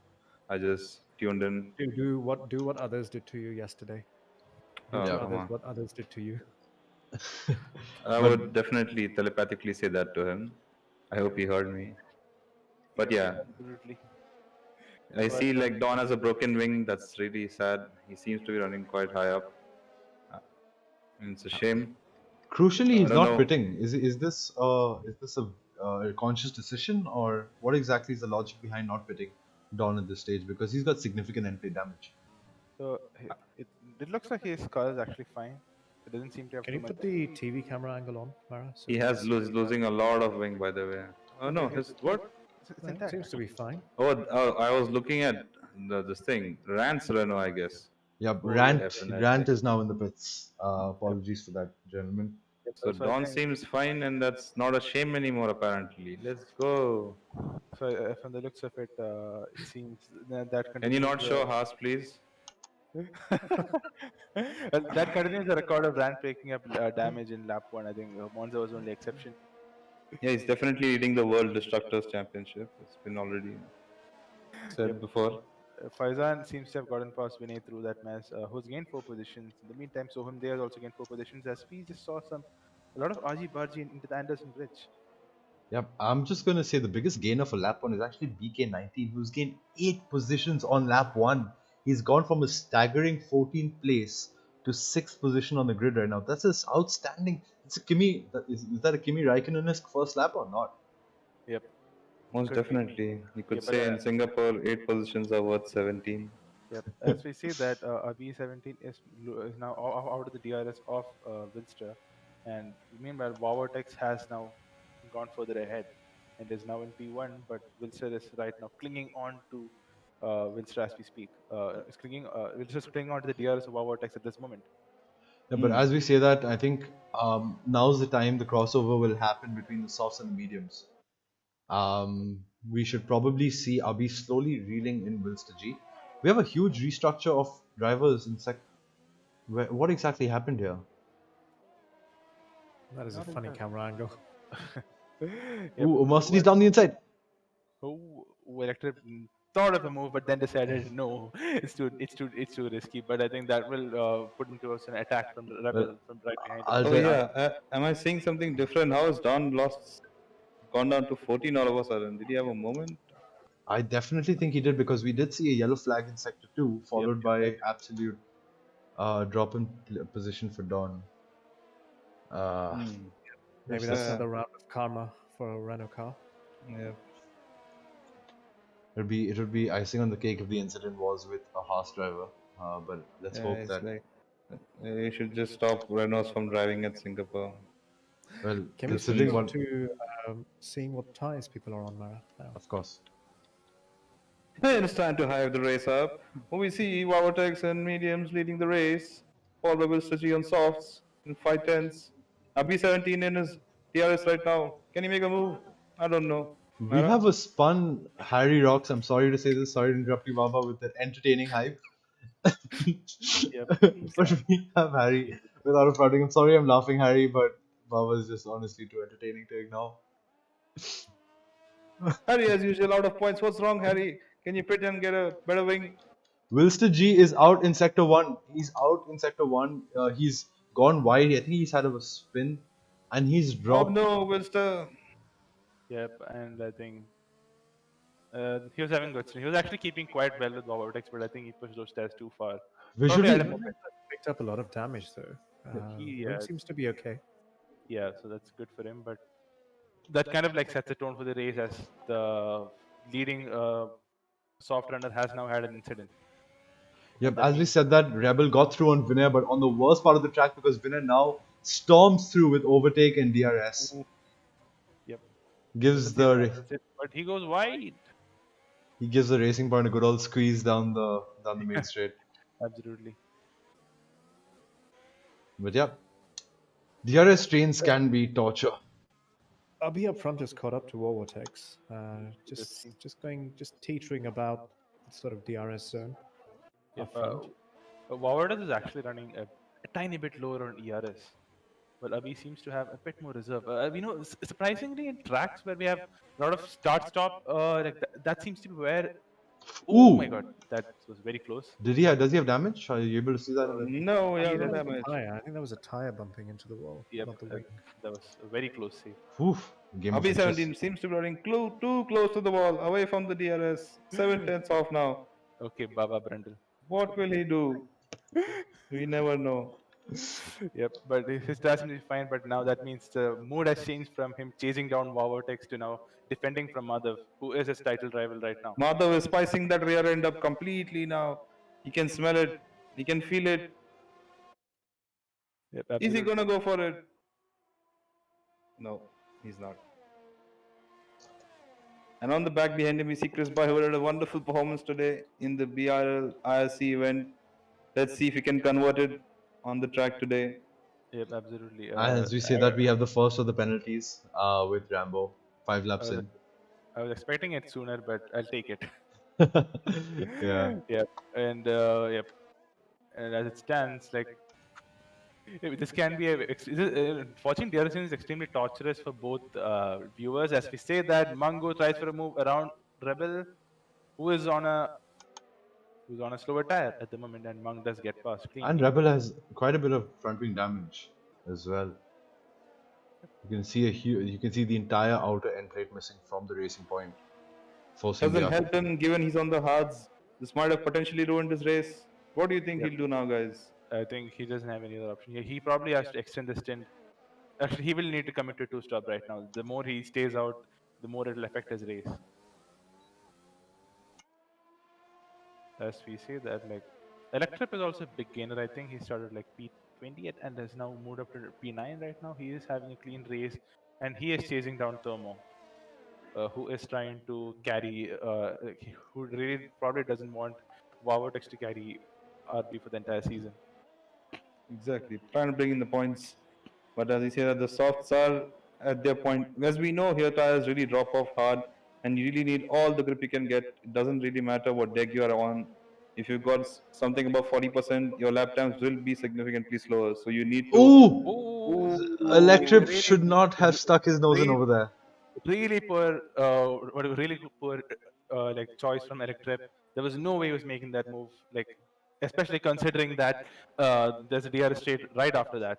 I just tuned in. Do what others did to you yesterday. Do Oh, to Yeah, come others on. what others did to you. I but would definitely telepathically say that to him. I hope he heard me. But Yep, yeah, absolutely. I see like Don has a broken wing. That's really sad. He seems to be running quite high up. Uh, It's a shame. Crucially, I he's don't not know. pitting. Is this a conscious decision, or what exactly is the logic behind not pitting Don at this stage? Because he's got significant end play damage. So it looks like his car is actually fine. It doesn't seem to have Can too you much. put the TV camera angle on, Mara? So He has losing a lot of wing, by the way. Oh no, his what? It's it intact. seems to be fine. Oh, I was looking at this thing, Rance Renault, I guess. Yep, Oh yeah. Definitely. Rant is now in the pits. Yep. Apologies for that, gentlemen. Yep. So So I Don think seems fine, and that's not a shame anymore, apparently. Let's go. so. From the looks of it, it seems that Can you continues. not show Haas, please? Well, that continues the record of Rand breaking up damage in lap one. I think Monza was only exception. Yeah, he's definitely leading the World Destructors Championship. It's been already said Yep. before. Faizan seems to have gotten past Vinay through that mess, who's gained 4 positions. In the meantime, Soham Dey has also gained 4 positions as we just saw a lot of argy bargy into the Anderson Bridge. Yep, I'm just gonna say the biggest gainer for lap one is actually BK19, who's gained 8 positions on lap one. He's gone from a staggering 14th place to 6th position on the grid right now. That's just outstanding. It's a Kimi. Is that a Kimi Raikkonen-esque first lap or not? Yep. Most Could be. definitely. You could Yeah, but say in Singapore, 8 positions are worth 17. yep. As we see that a V17 is now out of the DRS of Wilster, and meanwhile Wawatex has now gone further ahead and is now in P1, but Wilster is right now clinging on to Wilster as we speak. Wilster is clinging on to the DRS of Wawatex at this moment. Yeah, but as we say that, I think now's the time the crossover will happen between the softs and the mediums. We should probably see Abhi slowly reeling in Wilster G. We have a huge restructure of drivers in What exactly happened here? That is a Not funny entirely. camera angle. Yep. Ooh, Mercedes down the inside. Who elected thought of a move, but then decided no, it's too risky. But I think that will put him towards an attack from the Well, Rebel from right behind him. I'll Oh tell you, yeah, am I seeing something different? How has Don gone down to 14 all of a sudden? Did he have a moment? I definitely think he did because we did see a yellow flag in sector 2, Yep. followed by absolute drop in position for Dawn. Maybe It's that's just- another round of karma for a Renault car. Yeah. it would be icing on the cake if the incident was with a Haas driver. But let's hope It's that. like you should just stop Renaults from driving at Singapore. Well, Can we considering switch what, to seeing what tires people are on, Mara? Now? of course. Hey, it's time to hype the race up. We see Wawatex and mediums leading the race. Paul Rebel Strategy on softs in 5 tenths. B17 in his DRS right now. Can he make a move? I don't know. We Mara? have a spun Harry Rocks. I'm sorry to say this. Sorry to interrupt you, Baba, with that entertaining hype. Yep. But we have Harry without a prodding. I'm sorry I'm laughing, Harry, but Baba is just honestly too entertaining to ignore. Harry, as usual, out of points. What's wrong, Harry? Can you pit and get a better wing? Wilster G is out in sector 1. He's out in sector 1. He's gone wide. I think he's had a spin and he's Oh dropped. no, Wilster. Yep. And I think he was having good. He was actually keeping quite well with Wawatex, but I think he pushed those stairs too far. Probably Visually, had a He moment. picked up a lot of damage though. He, Wing seems to be okay. Yeah, so that's good for him. But that kind of like sets the tone for the race as the leading soft runner has now had an incident. yep, as we said that, Rebel got through on Vinay, but on the worst part of the track because Vinay now storms through with overtake and DRS. Yep. Gives That's it. But he goes wide. he gives the racing point a good old squeeze down the main straight. Absolutely. But yeah, DRS trains can be torture. Abhi up front just caught up to Wawatex. Just teetering about sort of DRS zone. Yep. Up front. Wawadas is actually running a tiny bit lower on ERS. Well, Abhi seems to have a bit more reserve. Surprisingly, in tracks where we have a lot of start-stop, that seems to be where Oh my Ooh! god, that was very close. Does he have damage? Are you able to see that? No, he I has think no that was damage. a tire. I think that was a tire bumping into the wall, Yep, not the wing. that was a very close save. Oof! Game of Abhi inches. 17 seems to be running too close to the wall, away from the DRS. 7 tenths off now. Okay, Baba Brundle. What will he do? We never know. Yep, but his task is fine. But now that means the mood has changed from him chasing down Vortex to now defending from Madhav, who is his title rival right now. Madhav is spicing that rear end up completely now. He can smell it. He can feel it. Yep, Is he absolutely. gonna go for it? No, he's not. And on the back behind him, we see Chris Bai, who had a wonderful performance today in the BRL IRC event. Let's see if he can convert it on the track today. Yep, absolutely. As we say that, we have the first of the penalties with Rambo. 5 laps I was, in. I was expecting it sooner, but I'll take it. Yeah. Yep, and yep, and as it stands, like this can be watching DRSN is extremely torturous for both viewers. As we say that Mungo tries for a move around Rebel, who is on a who's on a slower tire at the moment, and Monk does get past And cleanly. Rebel has quite a bit of front wing damage as well. You can see you can see the entire outer end plate missing from the racing point, forcing the Doesn't help him given he's on the hards. This might have potentially ruined his race. What do you think Yep. he'll do now, guys? I think he doesn't have any other option. He probably has to extend the stint. Actually, he will need to commit to two stop right now. The more he stays out, the more it will affect his race. As we see that, like Electrip is also a big gainer. I think he started like P20 and has now moved up to P9 right now. He is having a clean race, and he is chasing down Thermo, who is trying to carry, who really probably doesn't want Vortex to carry RB for the entire season. Exactly. Trying to bring in the points. But as you say that the softs are at their point. As we know here tires really drop off hard and you really need all the grip you can get. It doesn't really matter what deck you are on. If you've got something above 40%, your lap times will be significantly slower. So you need to Ooh! Oh, Electrip really, should not have stuck his nose in really, over there. really poor, really poor, like choice from Electrip. There was no way he was making that move. Like, especially considering that there's a DRS straight right after that.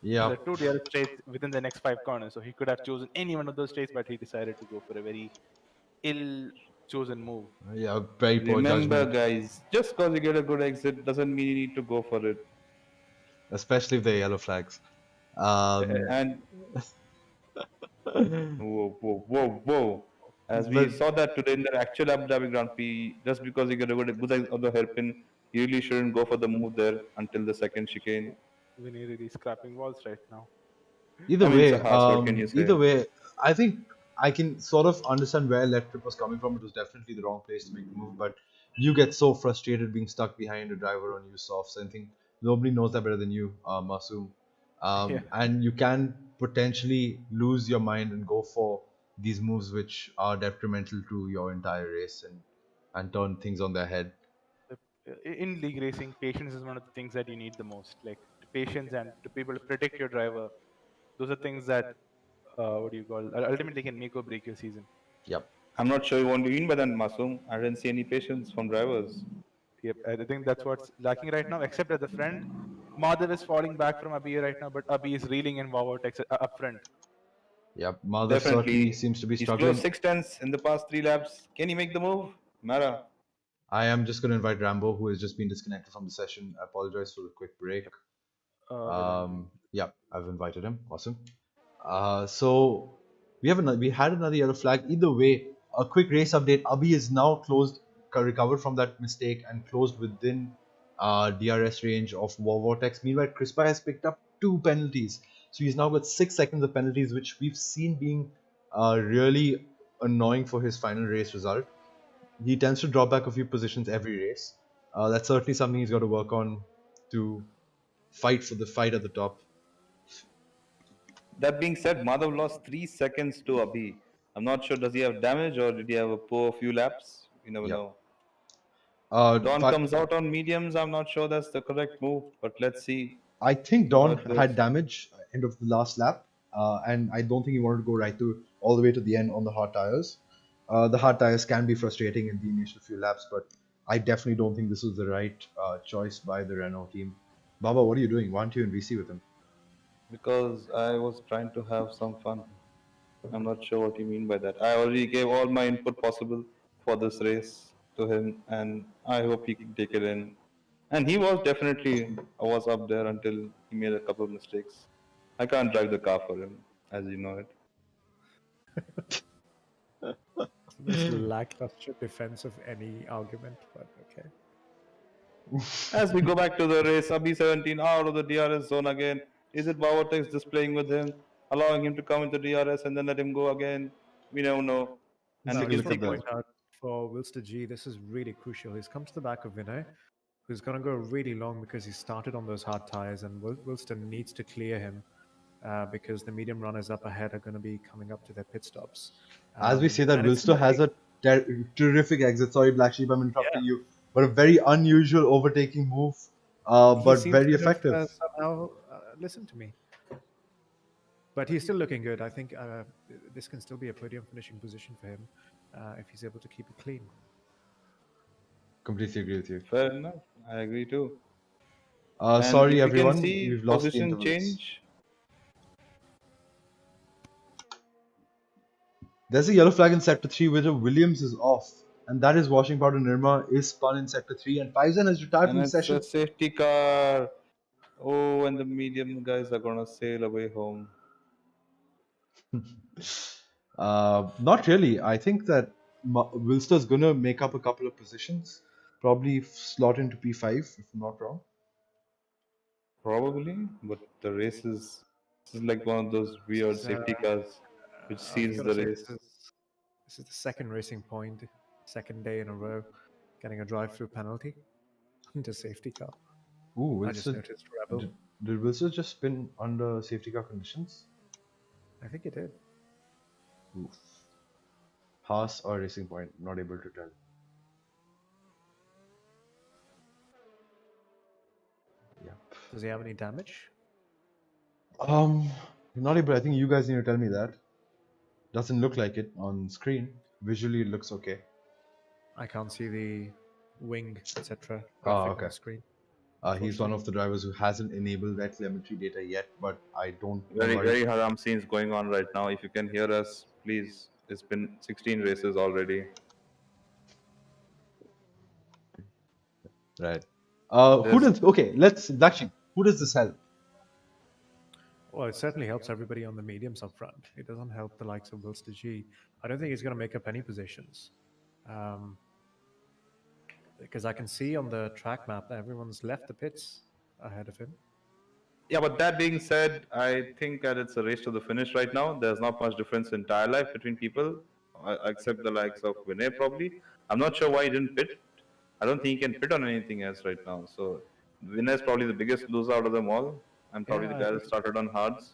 There Yeah. are two DRS straights within the next five corners, so he could have chosen any one of those straights, but he decided to go for a very ill chosen move. Yeah, very poor remember, judgment. guys, just because you get a good exit doesn't mean you need to go for it. Especially if they're yellow flags. And whoa. As we But saw that today in the actual Abu Dhabi Grand Prix, just because you get a good of the hairpin, you really shouldn't go for the move there until the second chicane. Vinny really scrapping walls right now. I mean, it's a harsh, what can you say? either way, I think I can sort of understand where left trip was coming from. It was definitely the wrong place to make the move, but you get so frustrated being stuck behind a driver on you softs. I think nobody knows that better than you, Masoom. Yeah. And you can potentially lose your mind and go for these moves which are detrimental to your entire race and turn things on their head. In league racing, patience is one of the things that you need the most. Like patience and to be able to predict your driver. Those are things that what do you call ultimately can make or break your season. Yep. I'm not sure what you mean by that, Masoom. I didn't see any patience from drivers. Yep, I think that's what's lacking right now. Except at the front, Madhav is falling back from Abhi right now, but Abhi is reeling in Vortex up front. Yep. Madhav certainly Definitely. seems to be He's struggling. closed 6 tenths in the past 3 laps. Can he make the move? Mara. I am just going to invite Rambo, who has just been disconnected from the session. I apologize for the quick break. Yeah, I've invited him. Awesome. So we had another yellow flag. Either way, a quick race update. Abhi is now recovered from that mistake and closed within DRS range of Vortex. Meanwhile, Crispa has picked up 2 penalties, so he's now got 6 seconds of penalties, which we've seen being really annoying for his final race result. He tends to drop back a few positions every race. That's certainly something he's got to work on to fight for the fight at the top. That being said, Madhav lost 3 seconds to Abhi. I'm not sure, does he have damage or did he have a poor few laps? You never Yep. know. In Dawn fact, comes out on mediums. I'm not sure that's the correct move, but let's see I think how Don it goes. had damage end of the last lap, and I don't think he wanted to go right to all the way to the end on the hard tires. The hard tires can be frustrating in the initial few laps, but I definitely don't think this was the right choice by the Renault team. Baba, what are you doing? Why aren't you in VC with him? Because I was trying to have some fun. I'm not sure what you mean by that. I already gave all my input possible for this race to him, and I hope he can take it in. And he was definitely was up there until he made a couple of mistakes. I can't drive the car for him, as you know it. Most lackluster defense of any argument, but okay. As we go back to the race, Abhi 17 out of the DRS zone again. Is it Bawatex just playing with him, allowing him to come into DRS and then let him go again? We don't know. Let's And we take a I can just look want at see to the. point out for Wilster G, this is really crucial. He's come to the back of Vinay, who's going to go really long because he started on those hard tires, and Wilster needs to clear him because the medium runners up ahead are going to be coming up to their pit stops. As we say that, And it's Wilster going to has take, a terrific exit. Sorry, Black Sheep, I'm interrupting yeah, you, but a very unusual overtaking move, he but seems very to have effective. somehow listened to me. But he's still looking good. I think this can still be a podium finishing position for him if he's able to keep it clean. Completely agree with you. fair enough. I agree too. And Sorry, if we can everyone, see we've lost the position intervals. change, There's a yellow flag in sector 3 where Williams is off, and that is washing powder Nirma is spun in sector 3, and Paisan has retired and from the it's a session. safety car. Oh, and the medium guys are gonna sail away home. Not really. I think that Wilster's gonna make up a couple of positions, probably slot into P5 if I'm not wrong. Probably, but the race is this is like one of those weird This is, safety cars which I've seals got to the say, race. this is the second racing point, second day in a row, getting a drive-through penalty into safety car. Ooh, I just Wilster noticed Rebel. did Wilster just spin under safety car conditions? I think it did. Oof. Haas or Racing Point, not able to tell. Yep. Does he have any damage? Um, not able. I think you guys need to tell me that. Doesn't look like it on screen. Visually, it looks okay. I can't see the wing, etc. Ah, graphic on okay. the screen. He's one of the drivers who hasn't enabled that telemetry data yet, but I don't know Very, about very it. haram scenes going on right now. If you can hear us, please. It's been 16 races already. Right. Who There's does? Okay, let's Black Sheep. Who does this help? Well, it certainly helps everybody on the mediums up front. It doesn't help the likes of Wilster G. I don't think he's going to make up any positions. Because I can see on the track map that everyone's left the pits ahead of him. Yeah, but that being said, I think that it's a race to the finish right now. There's not much difference in tire life between people, except the likes of Vinay probably. I'm not sure why he didn't pit. I don't think he can pit on anything else right now. So Vinay is probably the biggest loser out of them all, and probably the Yeah, I guy that think started on hards.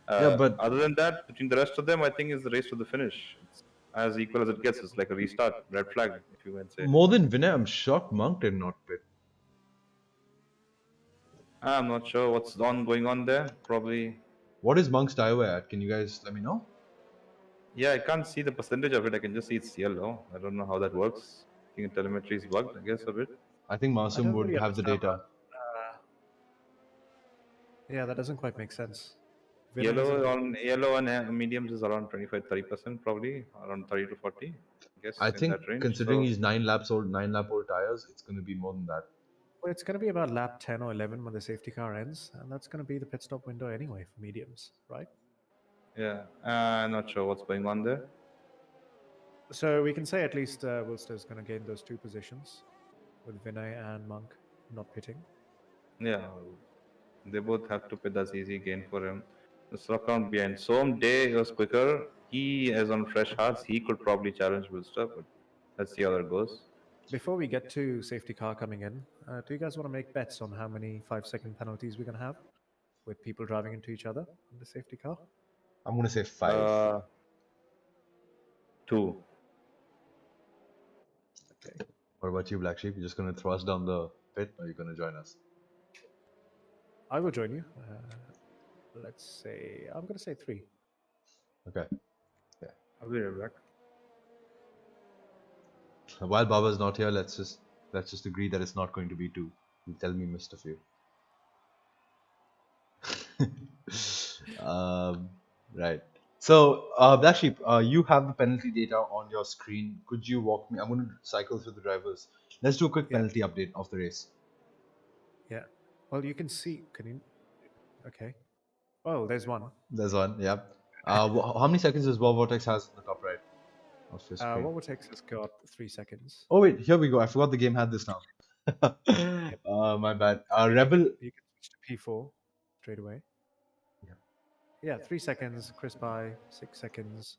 Yeah, but Other than that, between the rest of them, I think it's the race to the finish. It's as equal as it gets. It's like a restart, red flag, if you might say. more than Vinay, I'm shocked Monk did not pit. I'm not sure what's going on there. Probably, What is Monk's tire wear at? Can you guys let me know? yeah, I can't see the percentage of it. I can just see it's yellow. I don't know how that works. I think telemetry is bugged, I guess, a bit. I think I Masum don't would really have the understand data. that. Yeah, that doesn't quite make sense. Vinay Yellow isn't- on yellow and mediums is around 25-30%, probably around 30 to 40. I I guess in think that range. considering So he's 9 laps old, 9 lap old tires, it's going to be more than that. Well, it's going to be about lap 10 or 11 when the safety car ends, and that's going to be the pit stop window anyway for mediums, right? yeah, I'm not sure what's going on there. So we can say at least Wilster is going to gain those two positions with Vinay and Monk not pitting. Yeah, they both have to pit. That's easy gain for him. The stock count behind. Som Day was quicker. He is on fresh hearts. He could probably challenge Wilster, but let's see how that goes. Before we get to safety car coming in, do you guys want to make bets on how many 5-second penalties we're going to have with people driving into each other in the safety car? I'm going to say 5. 2. Okay. What about you, Black Sheep? You're just going to throw us down the pit, or are you going to join us? I will join you. Let's say, I'm going to say 3. Okay. I'll be right back. While Baba's not here, let's just agree that it's not going to be two. You tell me, Mr. Few. um, right. So, Blackship, you have the penalty data on your screen. Could you walk me? I'm going to cycle through the drivers. Let's do a quick Yeah. penalty update of the race. Yeah. Well, you can see. Can you? Okay. Oh, there's one. There's one. Yeah. How many seconds does Bob Vortex has in the top right of your screen? Vortex has got 3 seconds. Oh wait, here we go. I forgot the game had this now. My bad. Rebel. You can switch to P4 straight away. Yeah. Yeah, 3 seconds. Chris by 6 seconds.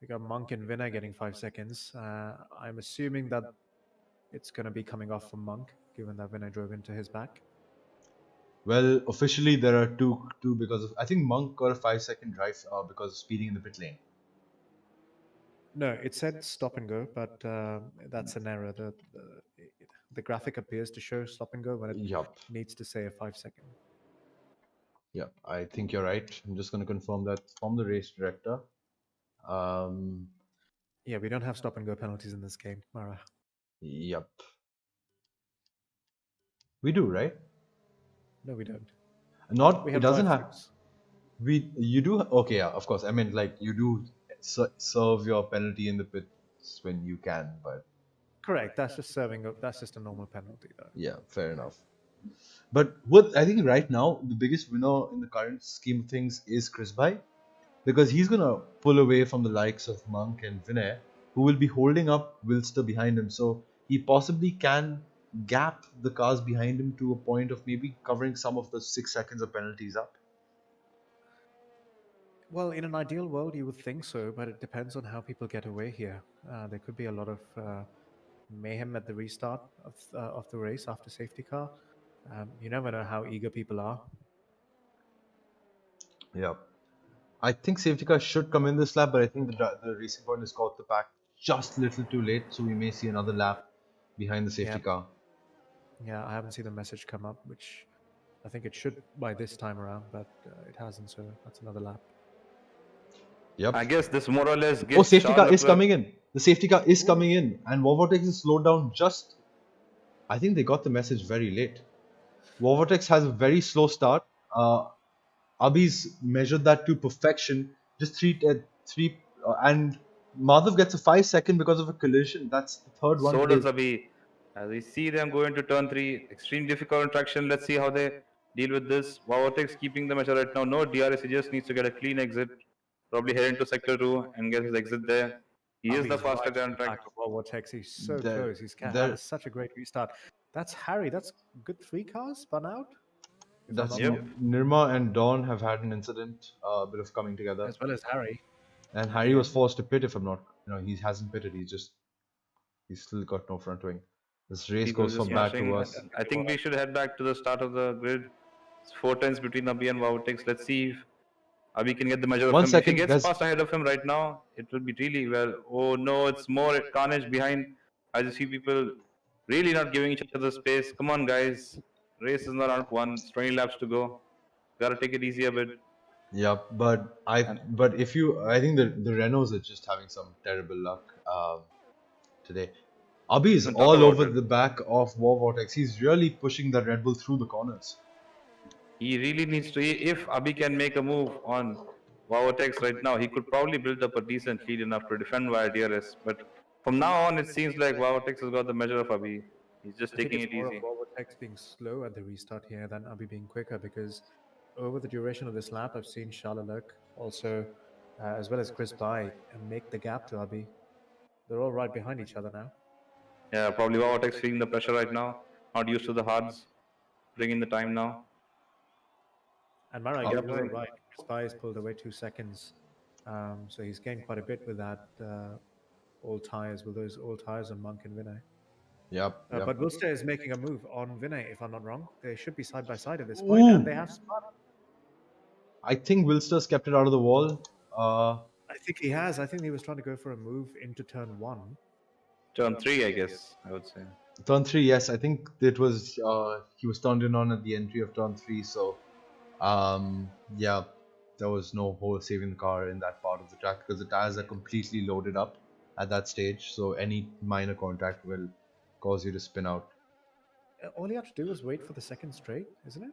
We got Monk and Vinay getting 5 seconds. I'm assuming that it's going to be coming off from Monk, given that Vinay drove into his back. Well, officially there are two because of, I think Monk got a 5 second drive because of speeding in the pit lane. No, it said stop and go, but that's an error. The graphic appears to show stop and go when it Yup. needs to say a 5 second. Yep, I think you're right. I'm just going to confirm that from the race director. Yeah, we don't have stop and go penalties in this game, Mara. Yep. We do, right? No, we don't. Not. We It have doesn't have. drive-throughs. You do. Okay, yeah, of course. I mean, like you do serve your penalty in the pits when you can, but Correct. That's just that's just a normal penalty, though. yeah, fair enough. But what I think right now the biggest winner in the current scheme of things is Chris Bhai, because he's gonna pull away from the likes of Monk and Vinay, who will be holding up Wilster behind him. So he possibly can gap the cars behind him to a point of maybe covering some of the 6 seconds of penalties up. Well, in an ideal world, you would think so, but it depends on how people get away here. There could be a lot of mayhem at the restart of the race after safety car. You never know how eager people are. Yeah. I think safety car should come in this lap, but I think the racing point has caught the pack just a little too late, so we may see another lap behind the safety Yep. car. Yeah, I haven't seen the message come up, which I think it should by this time around, but it hasn't, so that's another lap. Yep. I guess this more or less Oh, gives safety car is Charlotte coming in. The safety car is coming in, and Vortex is slowed down just. I think they got the message very late. Vortex has a very slow start. Abhi's measured that to perfection. Just three, and Madhav gets a 5 second because of a collision. That's the third one So today. does Abhi. As we see them go into turn 3, extreme difficult in traction. Let's see how they deal with this. Vortex keeping the measure right now. No DRS, he just needs to get a clean exit. Probably head into sector 2 and get his exit there. He is the Abhi's faster right guy at on the track. back of Vortex. He's so There- close. He's there- had such a great restart. That's Harry. That's good 3 cars spun out. If I'm That's not Yep. wrong. Nirma and Dawn have had an incident, a bit of coming together, As well as Harry. and Harry was forced to pit. If I'm not, he hasn't pitted. He's still got no front wing. This race People goes just from bad smashing. to worse. I think we should head back to the start of the grid. It's 4 turns between Abhi and Vortex. Let's see if Abhi can get the measure of 1 him. second, If he gets there's- past ahead of him right now, it will be really well. Oh no, it's more carnage behind. I just see people really not giving each other space. Come on, guys. Race is not on one. It's 20 laps to go. Gotta take it easy a bit. Yeah, but I think the Renaults are just having some terrible luck today. Abhi is Don't talk all about over it. the back of Vortex. He's really pushing that Red Bull through the corners. He really needs to. If Abhi can make a move on Vortex right now, he could probably build up a decent lead enough to defend via DRS. But from now on, it seems like Vortex has got the measure of Abhi. He's just I think taking it's it more easy. of Vortex being slow at the restart here than Abhi being quicker, because over the duration of this lap, I've seen Charles also, as well as Chris Bhai, make the gap to Abhi. They're all right behind each other now. Yeah, probably Vortex feeling the pressure right now. Not used to the hards. Bringing the time now. And Mara, Yep. you're right. Chris Bhai has pulled away 2 seconds. So he's gained quite a bit with that old tires, with those old tires on Monk and Vinay. Yep. But Wilster is making a move on Vinay, if I'm not wrong. They should be side by side at this point, and they have spun. I think Wilster's kept it out of the wall. I think he has. I think he was trying to go for a move into turn 1. Turn 3, I guess, I would say. Turn 3, yes, I think it was he was turned in on at the entry of turn 3. So, yeah, there was no whole saving the car in that part of the track because the tires are completely loaded up at that stage, so any minor contact will cause you to spin out. All you have to do is wait for the second straight, isn't it?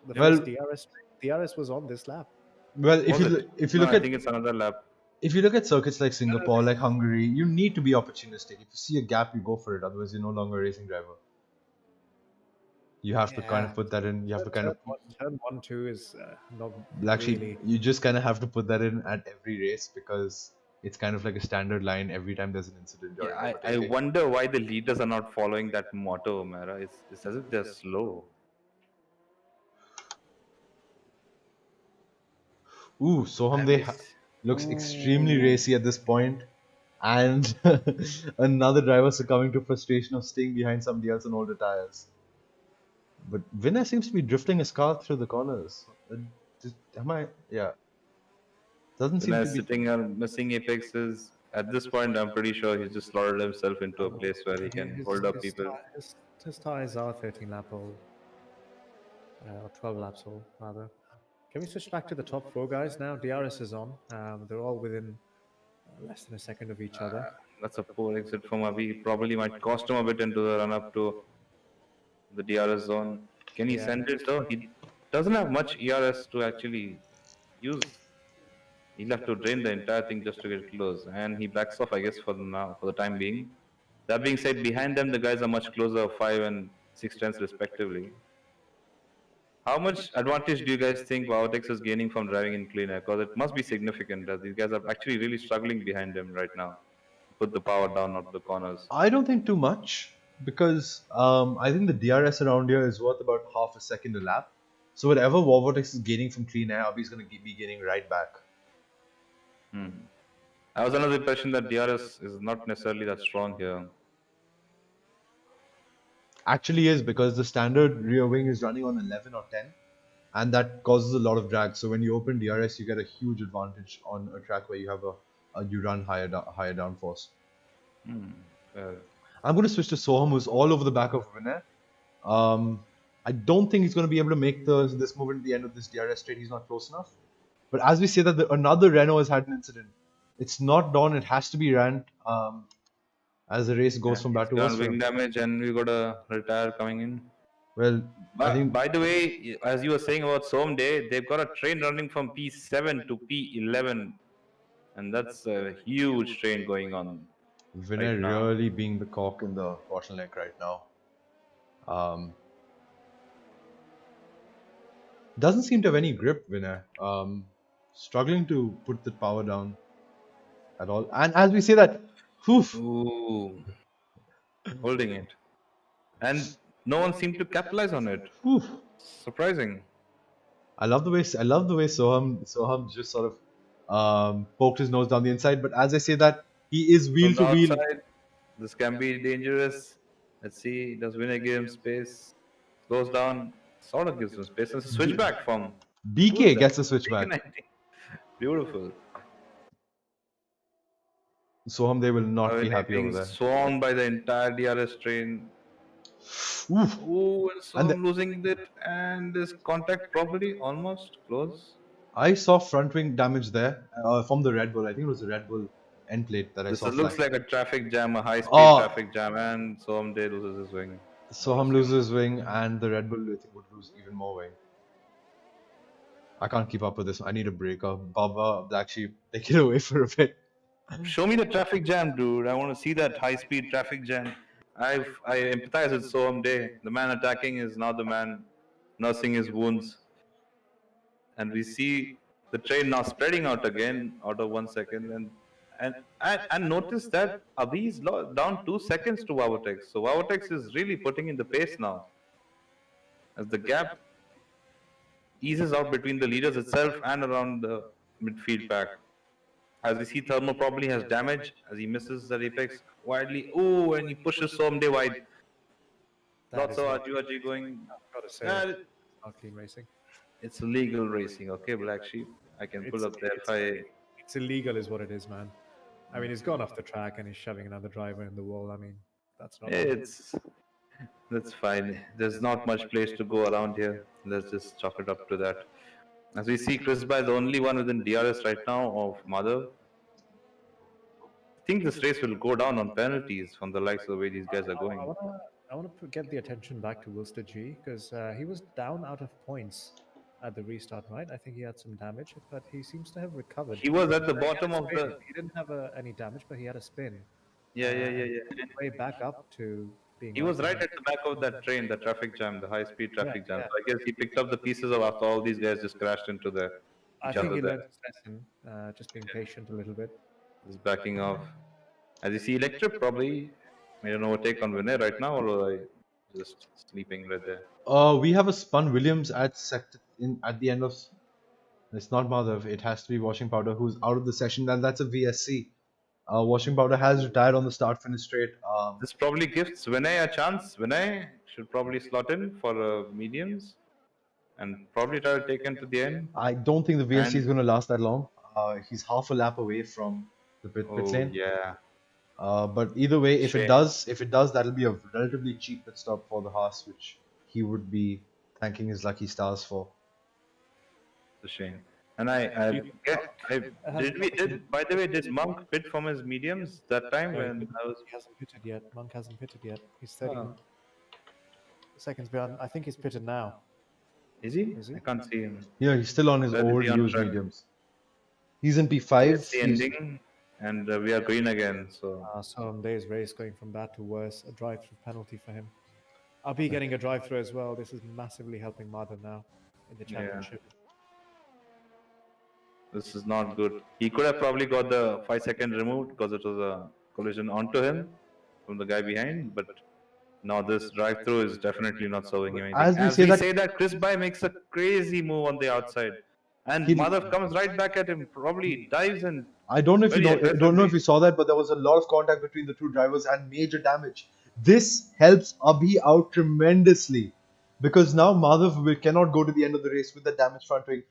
The Well, first DRS was on this lap. well, Was it? if you No, look I at think it's another lap. if you look at circuits like No, Singapore, this like is Hungary, you need to be opportunistic. If you see a gap, you go for it. Otherwise, you're no longer a racing driver. You have to kind yeah. of put that in. You have to kind of Turn 1, 2 is not actually, really. you just kind of have to put that in at every race because it's kind of like a standard line every time there's an incident Yeah, during I overtaking. wonder why the leaders are not following that motto, Mara. It's as if they're slow. Ooh, Soham And looks extremely ooh, racy at this point, and another driver succumbing to frustration of staying behind somebody else on older tires. But Vinay seems to be drifting his car through the corners. Am I? Yeah, doesn't when seem I to was be. sitting on missing apexes, at this point, I'm pretty sure he's just slotted himself into a Oh, place where he can hold up people. his tires are 13 lap old, or 12 laps old rather. Can we switch back to the top four guys now? DRS is on. They're all within less than a second of each other. That's a poor exit from Avi. Probably might cost him a bit into the run up to the DRS zone. Can he Yeah. send it though? He doesn't have much ERS to actually use. He'll have to drain the entire thing just to get close. And he backs off, I guess, for now, for the time being. That being said, behind them, the guys are much closer, 5 and 6 tenths respectively. How much advantage do you guys think Vaotex is gaining from driving in clean air? Because it must be significant, as these guys are actually really struggling behind him right now. Put the power down out the corners. I don't think too much because I think the DRS around here is worth about half a second a lap. So whatever Vortex is gaining from clean air, Abhi's going to be gaining right back. I was under the impression that DRS is not necessarily that strong here. Actually is because the standard rear wing is running on 11 or 10, and that causes a lot of drag. So when you open DRS, you get a huge advantage on a track where you have you run higher downforce. I'm going to switch to Soham, who's all over the back of Vinay. I don't think he's going to be able to make this movement at the end of this DRS straight. He's not close enough. But as we say that another Renault has had an incident. It's not Dawn. It has to be Rand. As the race goes from bad to worse. Wing damage, and we got a retire coming in. Well, I think. By the way, as you were saying about Somday, they've got a train running from P7 to P11, and that's a huge train going on. Vinay really being the cock in the bottleneck right now. Doesn't seem to have any grip, Vinay. Struggling to put the power down at all. And as we say that, ooh, holding it, and no one seemed to capitalize on it. Surprising. I love the way Soham just sort of poked his nose down the inside. But as I say that, he is wheel to wheel. Outside, this can be dangerous. Let's see, does Vinay give him space? Goes down, sort of gives him space. It's a switchback from BK gets a switchback. Beautiful. Soham, they will not be happy over there. Swarmed by the entire DRS train. Ooh, and Soham losing it, and this contact probably almost close. I saw front wing damage there from the Red Bull. I think it was the Red Bull end plate that I saw. This looks like a traffic jam, a high speed traffic jam, and Soham loses his wing. Soham loses his wing, and the Red Bull I think would lose even more wing. I can't keep up with this. I need a breaker. Baba, actually, take it away for a bit. Show me the traffic jam, dude. I want to see that high speed traffic jam. I empathize with Soham Day. The man attacking is now the man nursing his wounds. And we see the train now spreading out again out of 1 second. And notice that Abhi is down 2 seconds to Vavotex. So Vavotex is really putting in the pace now. As the gap eases out between the leaders itself and around the midfield pack. As we see, Thermo probably has damage as he misses that apex widely. Oh, and he pushes Somday wide. Lots of RGRG going. I've got to say, it's not clean racing. It's illegal racing, okay, Black Sheep. I can pull up the FIA. It's illegal, is what it is, man. I mean, he's gone off the track and he's shoving another driver in the wall. I mean, that's not. That's fine. There's not much place to go around here. Let's just chalk it up to that. As we see, Chris is the only one within DRS right now of Mother. think this race will go down on penalties from the likes of the way these guys are going. I want to get the attention back to Wilster G because he was down out of points at the restart, right? I think he had some damage, but he seems to have recovered. He was at the He had bottom a of spin. the. He didn't have any damage, but he had a spin. Yeah, yeah, And yeah, he yeah. made his way back up to being He like was right at the back of that train, the traffic jam, the high-speed yeah, traffic jam. yeah. So I guess he picked up the pieces of after all these guys just crashed into I each think other he there. learned his lesson, just being patient a little bit. Just backing off. As you see, Electric probably made an overtake on Vinay right now, or are they just sleeping right there? We have a spun Williams at at the end of. It's not Madhav. It has to be Washing Powder who's out of the session, and that's a VSC. Washing Powder has retired on the start finish straight. This probably gives Vinay a chance. Vinay should probably slot in for mediums and probably try to take him to the end. I don't think the VSC is And going to last that long. He's half a lap away from the pit oh lane. yeah, But either way, if Shame. it does, that'll be a relatively cheap pit stop for the Haas, which he would be thanking his lucky stars for. it's a shame. And I did by the way, did Monk pit from his mediums that time No, when I was he hasn't pitted yet. Monk hasn't pitted yet. He's 30 Oh. seconds behind. I think he's pitted now. Is he? Is he? I can't see him. Yeah, he's still on his Where is he on overused track? mediums. He's in P5. It's the He's- ending, and we are green again. So So on Day's race going from bad to worse, a drive-through penalty for him. I'll be getting a drive-through as well. This is massively helping Madhav now in the Yeah. championship. this is not good. He could have probably got the 5 second removed because it was a collision onto him from the guy behind, but now this drive-through is definitely not serving him anything. As we say that- Chris Bai makes a crazy move on the outside, and He- Madhav comes right back at him, probably dives and I don't know if you Very know, I don't know aggressively. if you saw that, but there was a lot of contact between the two drivers and major damage. This helps Abhi out tremendously because now cannot go to the end of the race with the damaged front wing.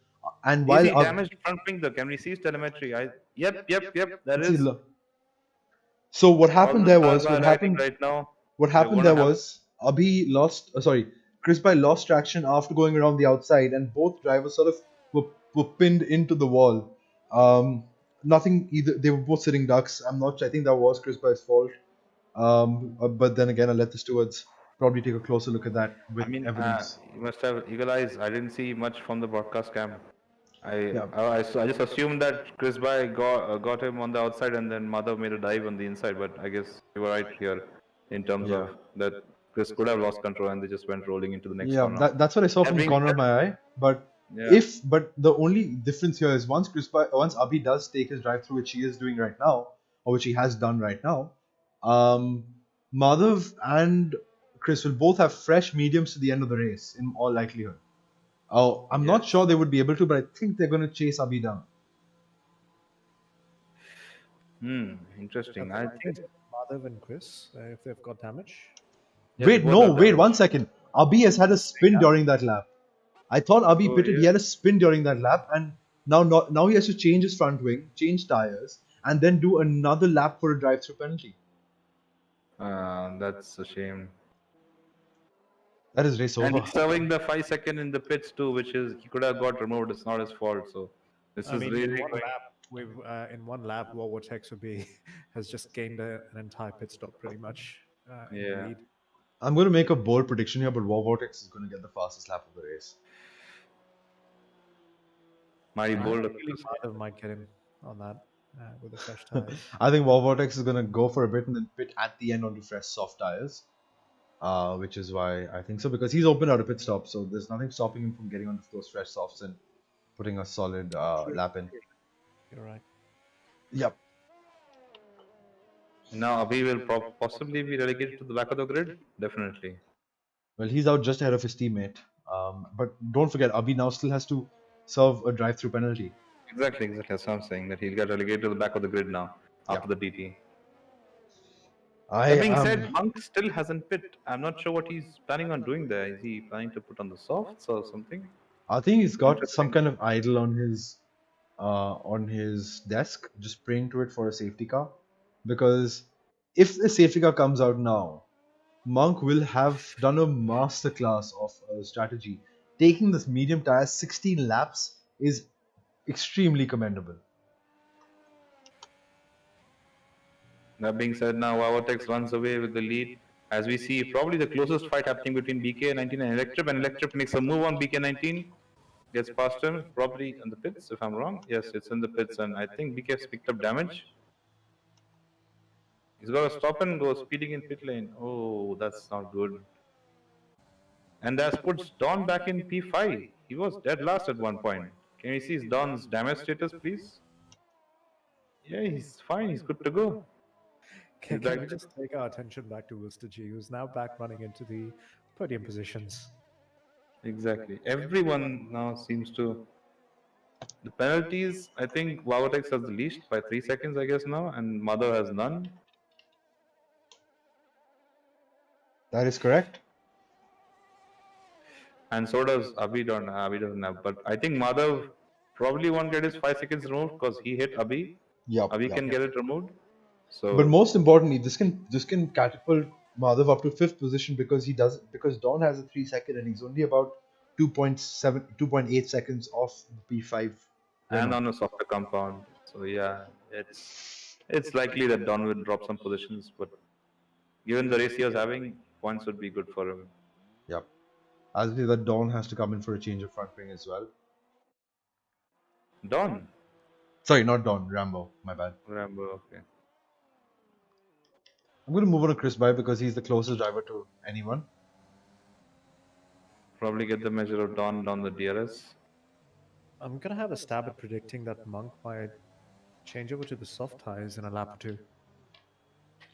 And while easy damaged front wing. Though, can we see his telemetry? Yep. That See, is. look. So what happened all the there was stars are riding right now. what They're happened gonna there have- was Abhi lost. Chris Bai lost traction after going around the outside, and both drivers sort of were pinned into the wall. Nothing either. They were both sitting ducks. I think that was Chris Bai's fault. But then again, I'll let the stewards probably take a closer look at that with I mean, evidence. you must have eagle eyes. I didn't see much from the broadcast cam. Yeah. I just assumed that Chris Bai got him on the outside and then Madhav made a dive on the inside. But I guess you were right here in terms Yeah. of that Chris could have lost control and they just went rolling into the next Yeah, corner. that's what I saw That from the being corner of said- my eye. But Yeah. but the only difference here is once Abhi does take his drive through, which he is doing right now, or which he has done right now, Madhav and Chris will both have fresh mediums to the end of the race in all likelihood. Oh, I'm not sure they would be able to, but I think they're going to chase Abhi down. Interesting. I think Madhav and Chris, if they've got damage. yeah, Wait, they both no, have wait, damage. 1 second. Abhi has had a spin during that lap. I thought Abhi Oh, pitted. yeah. He had a spin during that lap, and now he has to change his front wing, change tires, and then do another lap for a drive-through penalty. That's a shame. That is race And over. he's serving the 5 second in the pits too, which is he could have got removed. It's not his fault. So this I is mean, really in one lap, Vortex would be has just gained an entire pit stop pretty much. In the Yeah. lead. I'm going to make a bold prediction here, but War Vortex is going to get the fastest lap of the race. mighty bold. I believe Madhav might get him on that with the fresh tires. I think War Vortex is going to go for a bit and then pit at the end onto fresh soft tires, which is why I think so, because he's opened out a pit stop, so there's nothing stopping him from getting onto those fresh softs and putting a solid lap in. You're right. Yep. Now Abhi will possibly be relegated to the back of the grid. Definitely. Well, he's out just ahead of his teammate. But don't forget, Abhi now still has to serve a drive-through penalty. Exactly. That's what I'm saying. That he'll get relegated to the back of the grid now after the DT. That being said, Monk still hasn't pit. I'm not sure what he's planning on doing there. Is he planning to put on the softs or something? I think he's got some Interesting. kind of idle on his desk, just praying to it for a safety car. Because if the safety car comes out now, Monk will have done a masterclass of strategy. Taking this medium tire 16 laps is extremely commendable. That being said, now Avatex runs away with the lead. As we see, probably the closest fight happening between BK19 and Electrip, and Electrip makes a move on BK19, gets past him, probably in the pits, if I'm wrong. Yes, it's in the pits, and I think BK has picked up damage. He's got to stop and go, speeding in pit lane. Oh, that's not good. And that puts Don back in P5. He was dead last at one point. Can we see Don's damage status, please? Yeah, he's fine. He's good to go. He's Can back. we just take our attention back to Wilster G, who's now back running into the podium positions? Exactly. Everyone now seems to. The penalties, I think Vavatex has the least by 3 seconds, I guess, now, and Mother has none. That is correct. And so does Abhi. Abhi doesn't have. But I think Madhav probably won't get his 5 seconds removed because he hit Abhi. Yep. Abhi can get it removed. So, But most importantly, this can catapult Madhav up to fifth position because Don has a 3 second and he's only about 2.8 seconds off the P5. and on a softer compound. So yeah, it's likely that Don will drop some positions, but given the race he was having, points would be good for him. Yep. As we that Don has to come in for a change of front wing as well. Don. Sorry, not Don, Rambo. My bad. Rambo, okay. I'm going to move on to Chris Bai because he's the closest driver to anyone. Probably get the measure of Don down the DRS. I'm gonna have a stab at predicting that Monk might change over to the soft tires in a lap or two.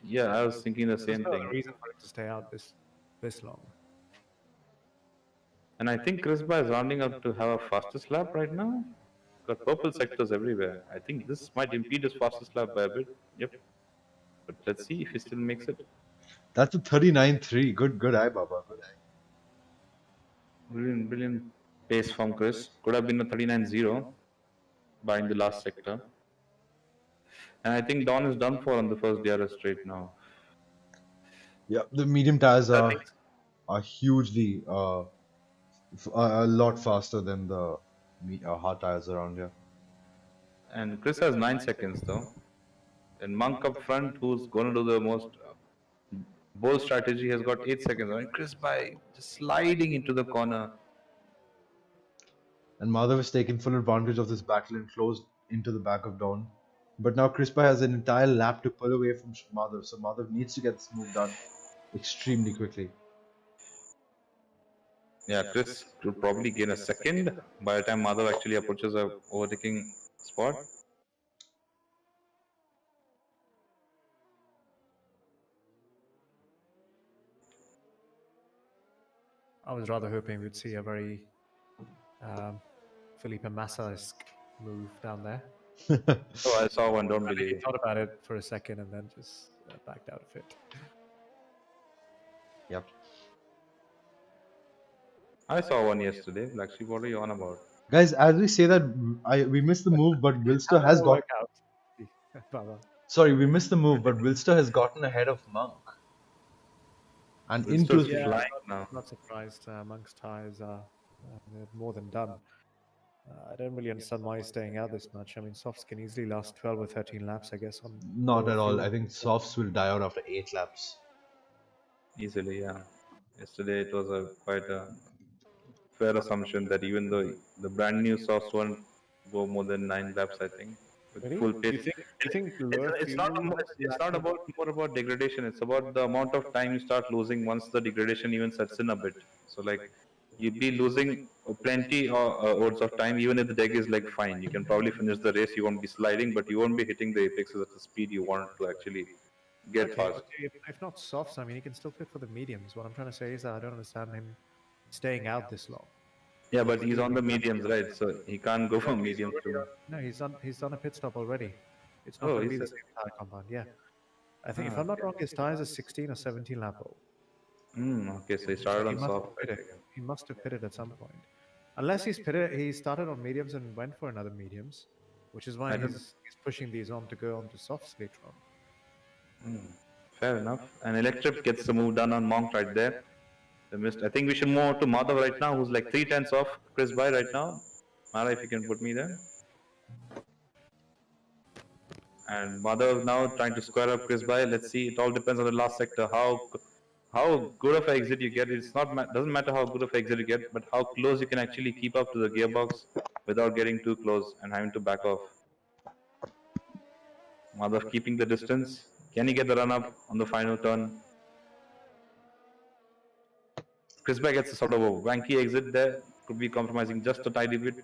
Yeah, I was thinking the There's same no thing. reason for it to stay out this long. And I think Chris Bai is rounding up to have a fastest lap right now. Got purple sectors everywhere. I think this might impede his fastest lap by a bit. Yep. But let's see if he still makes it. That's a 39.3. Good eye, Baba. Good eye. Brilliant pace from Chris. Could have been a 39.0 by in the last sector. And I think Don is done for on the first DRS straight now. Yeah, the medium tires are hugely a lot faster than the hard tires around here. And Chris has 9 seconds though. And Monk up front, who's going to do the most bold strategy, has got 8 seconds. And Chris Bai just sliding into the corner. And Madhav has taken full advantage of this battle and closed into the back of Dawn. But now Crispa has an entire lap to pull away from Madhav, so Madhav needs to get this move done extremely quickly. Yeah, Chris will probably gain a second by the time Madhav actually approaches a overtaking spot. I was rather hoping we'd see a very Felipe Massa-esque move down there. Oh, I saw one, don't I believe. thought about it for a second and then just backed out of it. Yep. I saw one yesterday. Black Sheep, what are you on about? Guys, as we say that, we missed the move, but Wilster has got. Sorry, we missed the move, but Wilster has gotten ahead of Monk. And Wilster's into flying now. Not surprised. Monk's tires are more than done. I don't really understand why he's staying out this much. I mean, softs can easily last 12 or 13 laps, I guess. On not at all. I think softs will die out after 8 laps. Easily, yeah. Yesterday it was a quite a fair assumption that even though the brand new softs won't go more than 9 laps, I think. With Really? full Do pace. you think It's not about more about degradation. It's about the amount of time you start losing once the degradation even sets in a bit. So like you'd be losing plenty odds of time, even if the deck is like fine. You can probably finish the race. You won't be sliding, but you won't be hitting the apexes at the speed you want to actually get past. If not softs, I mean, he can still fit for the mediums. What I'm trying to say is that I don't understand him staying out this long. Yeah, but he's on the mediums, right? So he can't go from mediums to. No, he's done a pit stop already. It's not going to be the same tire compound. Yeah, I think if I'm not wrong, his tires are 16 or 17 lap old. Okay, so he started on soft. He must have pitted at some point, unless he started on mediums and went for another mediums, which is why he's pushing these on to go on to softs later on. Fair enough. And Electrip gets the move done on Monk right there. I think we should move on to Madhav right now, who's like 3/10 off Chris Bai right now. Mara, if you can put me there. And Madhav now trying to square up Chris by. Let's see. It all depends on the last sector. How good of an exit you get. It's not doesn't matter how good of an exit you get, but how close you can actually keep up to the gearbox without getting too close and having to back off. Madhav keeping the distance. Can he get the run up on the final turn? Chris Bay gets a sort of a wanky exit there. Could be compromising just a tiny bit.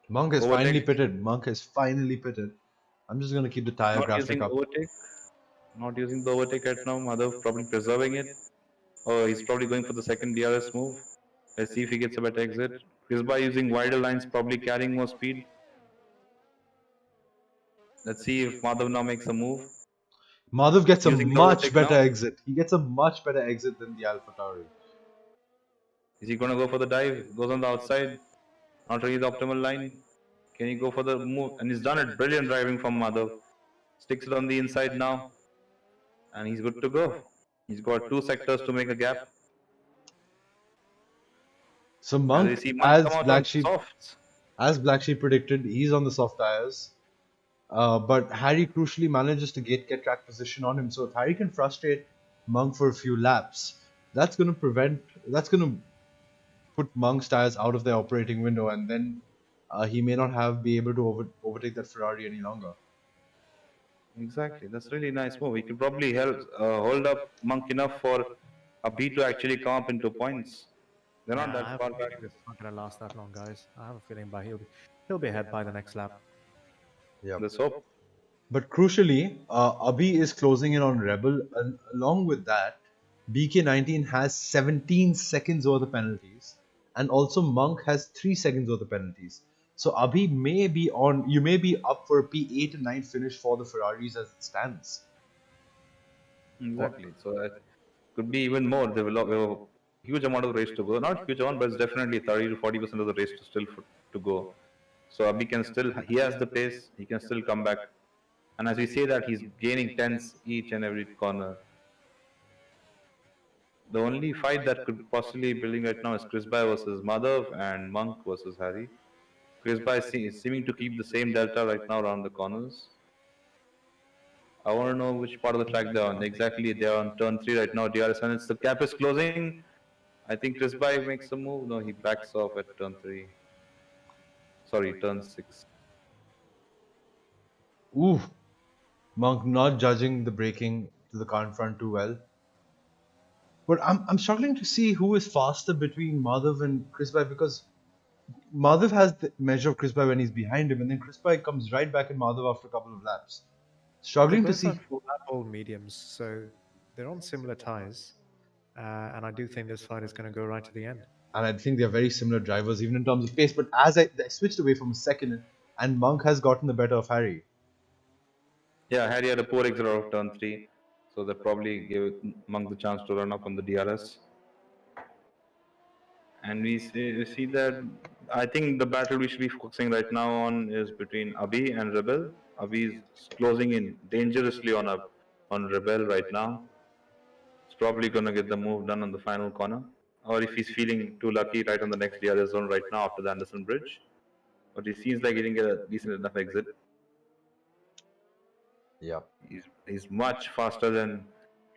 Monk is Overtake. finally pitted. Monk is finally pitted. I'm just gonna keep the tire Not graphic using up. overtake. Not using the overtake right now. Madhav probably preserving it. Oh, he's probably going for the second DRS move. Let's see if he gets a better exit. Chris Bay using wider lines, probably carrying more speed. Let's see if Madhav now makes a move. Madhav gets a Using the much overtake better now. exit. He gets a much better exit than the Alpha Tauri. Is he going to go for the dive? Goes on the outside. Not really the optimal line. Can he go for the move? And he's done it. Brilliant driving from Madhav. Sticks it on the inside now. And he's good to go. He's got two sectors to make a gap. So As we Monk, see Monk come out on softs. as Black Sheep predicted, he's on the soft tires. But Harry crucially manages to get track position on him. So if Harry can frustrate Monk for a few laps, that's going to put Monk's tires out of their operating window, and then he may not be able to overtake that Ferrari any longer. Exactly. That's really nice move. He could probably hold up Monk enough for a B to actually come up into points. They're not I that have far a back. feeling this is not going to last that long, guys. I have a feeling he'll be ahead by the next lap. Yeah. Let's hope. But crucially, Abhi is closing in on Rebel. And along with that, BK19 has 17 seconds over the penalties, and also Monk has 3 seconds over the penalties. So Abhi may be on. You may be up for a P8 and 9 finish for the Ferraris as it stands. Exactly. So that could be even more. There will be a huge amount of race to go. Not huge amount, but it's definitely 30 to 40% of the race to go. So Abhi can still, he has the pace. He can still come back. And as we say that, he's gaining tenths each and every corner. The only fight that could possibly be building right now is Chris Bay versus Madhav and Monk versus Harry. Chris Bay is seeming to keep the same delta right now around the corners. I want to know which part of the track they're on. Exactly, they're on turn 3 right now, DRS, and it's the gap is closing. I think Chris Bay makes a move. No, he backs off at turn 3. Sorry, turn 6. Ooh, Monk not judging the braking to the car in front too well. But I'm struggling to see who is faster between Madhav and Chris Bay, because Madhav has the measure of Chris Bay when he's behind him, and then Chris Bay comes right back in Madhav after a couple of laps. Struggling to see. They're both old mediums, so they're on similar tires. And I do think this fight is going to go right to the end. And I think they're very similar drivers, even in terms of pace. But as I switched away from a second, and Monk has gotten the better of Harry. Yeah, Harry had a poor exit out of turn 3. So that probably gave Monk the chance to run up on the DRS. And we see that I think the battle we should be focusing right now on is between Abhi and Rebel. Abhi is closing in dangerously on Rebel right now. He's probably going to get the move done on the final corner. Or if he's feeling too lucky, right on the next DRS zone right now after the Anderson Bridge. But he seems like he didn't get a decent enough exit. Yeah. He's much faster than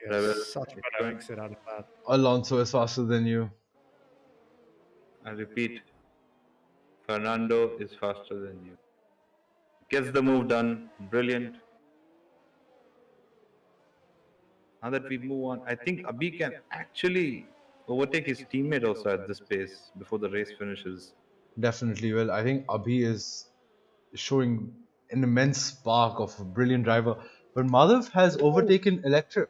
Rebel. Such a better exit out of that. Alonso is faster than you. I repeat, Fernando is faster than you. Gets the move done. Brilliant. Now that we move on, I think Abhi can actually overtake his teammate also at this pace before the race finishes. Definitely will. I think Abhi is showing an immense spark of a brilliant driver. But Madhav has overtaken Electric.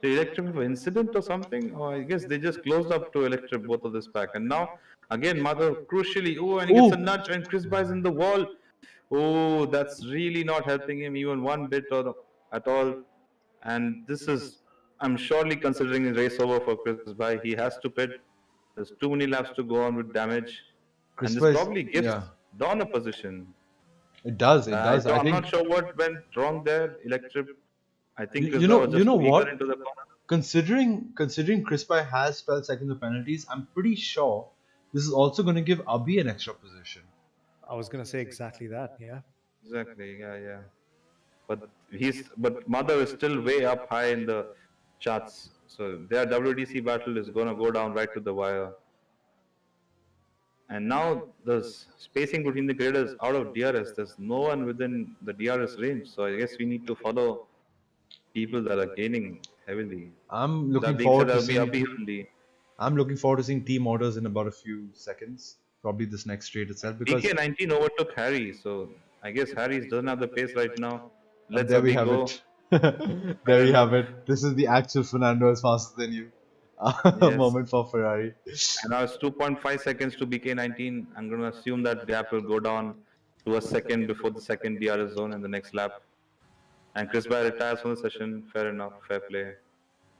The Electric incident or something? Or I guess they just closed up to Electric both of this pack. And now, again, Madhav crucially. Oh, and he gets a nudge and Chris Bay's in the wall. Oh, that's really not helping him even one bit or at all. And this is, I'm surely considering a race over for Chris Bay. He has to pit. There's too many laps to go on with damage. And this probably gives Don a position. It does. It does. I'm not sure what went wrong there. Electric. I think Chris you Bay was just know too what? eager into the corner. Considering Chris Bay has 12 seconds of penalties, I'm pretty sure this is also going to give Abhi an extra position. I was going to say exactly that, yeah. Exactly. Yeah, yeah. But Mother is still way up high in the charts. So their WDC battle is gonna go down right to the wire. And now the spacing between the grid is out of DRS. There's no one within the DRS range. So I guess we need to follow people that are gaining heavily. I'm That looking being said, forward to that'll be seeing. Abhi only. I'm looking forward to seeing team orders in about a few seconds, probably this next straight itself, because BK19 overtook Harry, so I guess Harry doesn't have the pace right now. and Let's there we Abhi have go. it. Fair There we enough. have it. This is the actual Fernando is faster than you Yes. moment for Ferrari. And now it's 2.5 seconds to BK19. I'm going to assume that gap will go down to a second before the second DRS zone in the next lap. And Chris Bay retires from the session. Fair enough. Fair play.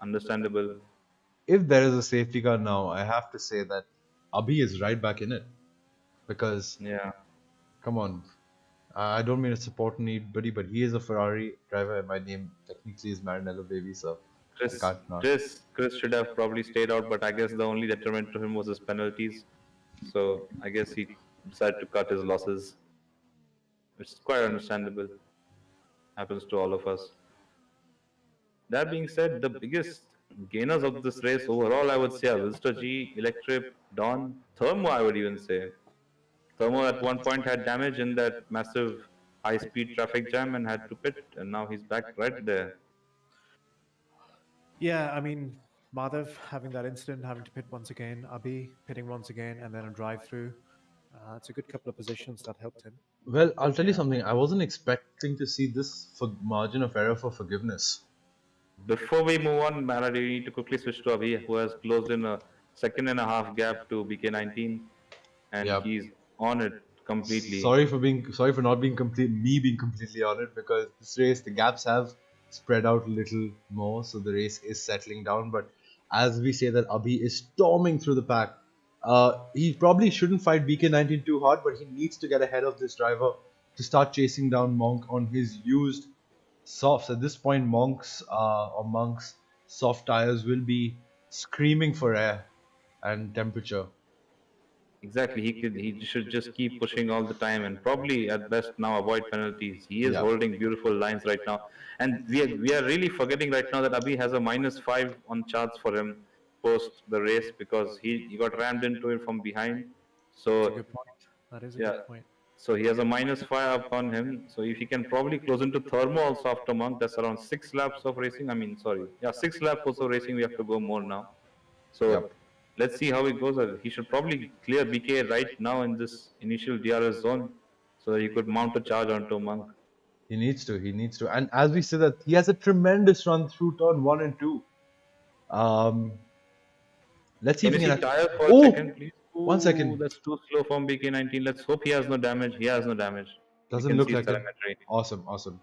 Understandable. If there is a safety car now, I have to say that Abhi is right back in it because Yeah. come on, I don't mean to support anybody, but he is a Ferrari driver, and my name technically is Maranello Baby, so I Chris, can't not. Chris should have probably stayed out, but I guess the only detriment to him was his penalties. So I guess he decided to cut his losses, which is quite understandable. Happens to all of us. That being said, the biggest gainers of this race overall, I would say, are Wilster G, Electrip, Dawn, Thermo, I would even say. Thermo at one point had damage in that massive high speed traffic jam and had to pit, and now he's back right there. Yeah, I mean, Madhav having that incident, having to pit once again, Abhi pitting once again, and then a drive through. It's a good couple of positions that helped him. Well, I'll tell you Yeah. something. I wasn't expecting to see this for margin of error for forgiveness. Before we move on, Malady, we need to quickly switch to Avi, who has closed in a second and a half gap to BK19, and Yeah. he's on it completely. Sorry for not being being completely on it, because this race the gaps have spread out a little more, so the race is settling down. But as we say that Abhi is storming through the pack, he probably shouldn't fight BK19 too hard, but he needs to get ahead of this driver to start chasing down Monk on his used softs. At this point, Monk's soft tires will be screaming for air and temperature. Exactly, he should just keep pushing all the time and probably at best now avoid penalties. He is Yeah. holding beautiful lines right now, and we are really forgetting right now that Abhi has a -5 on charts for him post the race because he got rammed into it from behind. That's a So good point. That is a yeah, good point. so he has a -5 up on him. So if he can probably close into Thermo also after Monk, that's around 6 laps of racing. I mean, sorry, yeah, 6 laps also racing. We have to go more now. So Yep. let's see how it goes. He should probably clear BK right now in this initial DRS zone so that he could mount a charge onto Monk. He needs to. He needs to. And as we say that, he has a tremendous run through turn one and two. Um, let's see Can if you he see can. tire for a Oh, second, please? one Ooh, second. that's too slow from BK19. Let's hope he has no damage. He has no damage. We Doesn't can look see his like it. telemetry. Awesome, awesome.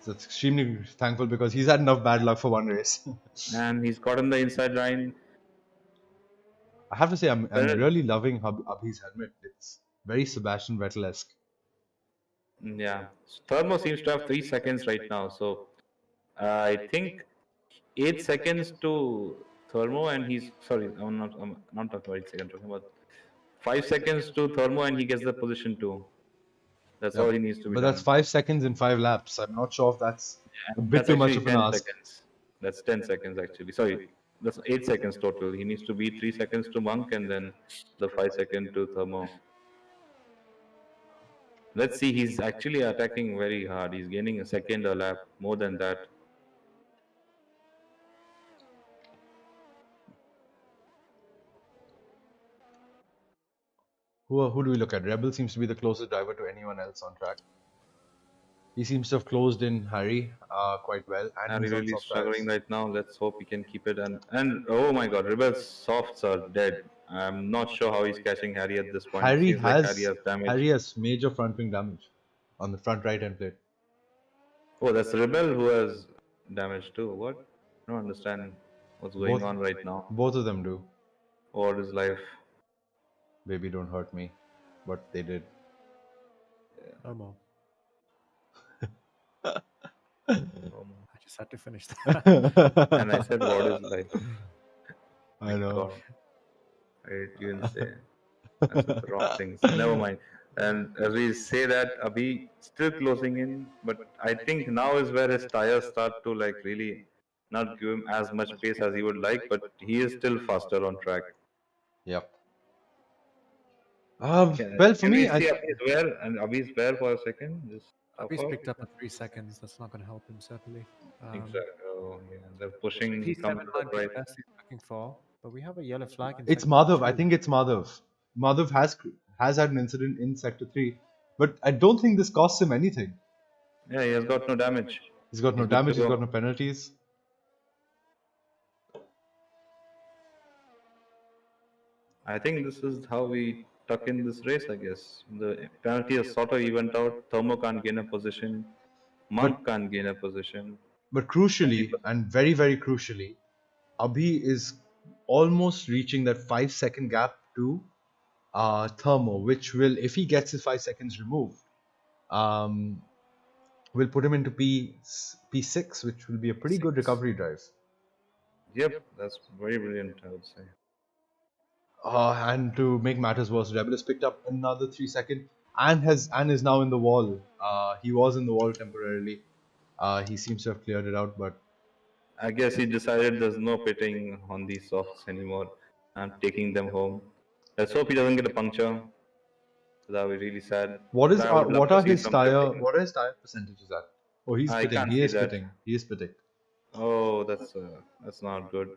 So it's extremely thankful because he's had enough bad luck for one race. And he's got on the inside line. I have to say, I'm Well, really loving Abhi's helmet. It's very Sebastian Vettel-esque. yeah. Thermo seems to have 3 seconds right now. So I think 8 seconds to Thermo, and he's sorry, I'm not talking about 8 seconds. I'm talking about 5 seconds to Thermo, and he gets the position too. That's all Yep. he needs to be But that's done. 5 seconds in 5 laps. I'm not sure if that's a And bit that's too much actually of an 10 ask. seconds. That's 10 seconds actually. Sorry, that's 8 seconds total. He needs to beat 3 seconds to Monk and then the 5 second to Thermo. Let's see, he's actually attacking very hard. He's gaining a second a lap, more than that. Who do we look at? Rebel seems to be the closest driver to anyone else on track. He seems to have closed in Harry quite well, and Harry he's on really soft struggling tires. right now. Let's hope he can keep it. And oh my God, Rebel's softs are dead. I'm not sure how he's catching Harry at this point. It Harry seems like Harry has has damage. Harry has major front wing damage on the front right hand plate. Oh, that's Rebel who has damage too. What? I don't understand what's going Both on right now. both of them do. What is life? Baby, don't hurt me, but they did. No more. Oh, I just had to finish that. and I said, what is life? I know. God. I didn't say. I said the wrong things. Never mind. And as we say that, Abhi still closing in, but I think now is where his tires start to like really not give him as much pace as he would like, but he is still faster on track. Yep. Can, Well, for can we me, see Abhi's wear and Abhi's wear for a second? Just stop Abhi's off. picked up a 3 seconds. That's not going to help him, certainly. Exactly. Oh, yeah. They're So pushing P7 coming to the might be right. the best he's looking for, but we have a yellow flag in it's sector Madhav. I 3. think it's Madhav. Madhav has had an incident in Sector 3, but I don't think this costs him anything. Yeah, he has got no damage. He's got no He's good to damage, he's go. got no penalties. I think this is how we tuck in this race, I guess. The penalty is sort of evened out. Thermo can't gain a position. But Monk can't gain a position. but crucially, and very, very crucially, Abhi is almost reaching that 5 second gap to Thermo, which will, if he gets his 5 seconds removed, um, will put him into P6, which will be a pretty good Six. recovery drive. Yep, that's very brilliant, I would say. And to make matters worse, Rebel has picked up another 3 second and is now in the wall. He was in the wall temporarily. He seems to have cleared it out, but I guess he decided there's no pitting on these softs anymore. I'm taking them home. Let's hope he doesn't get a puncture. That would be really sad. But I would love what to are see his some pitting. tire percentages at? Oh, he's I pitting. can't He see is that. pitting. He is pitting. Oh, that's not good.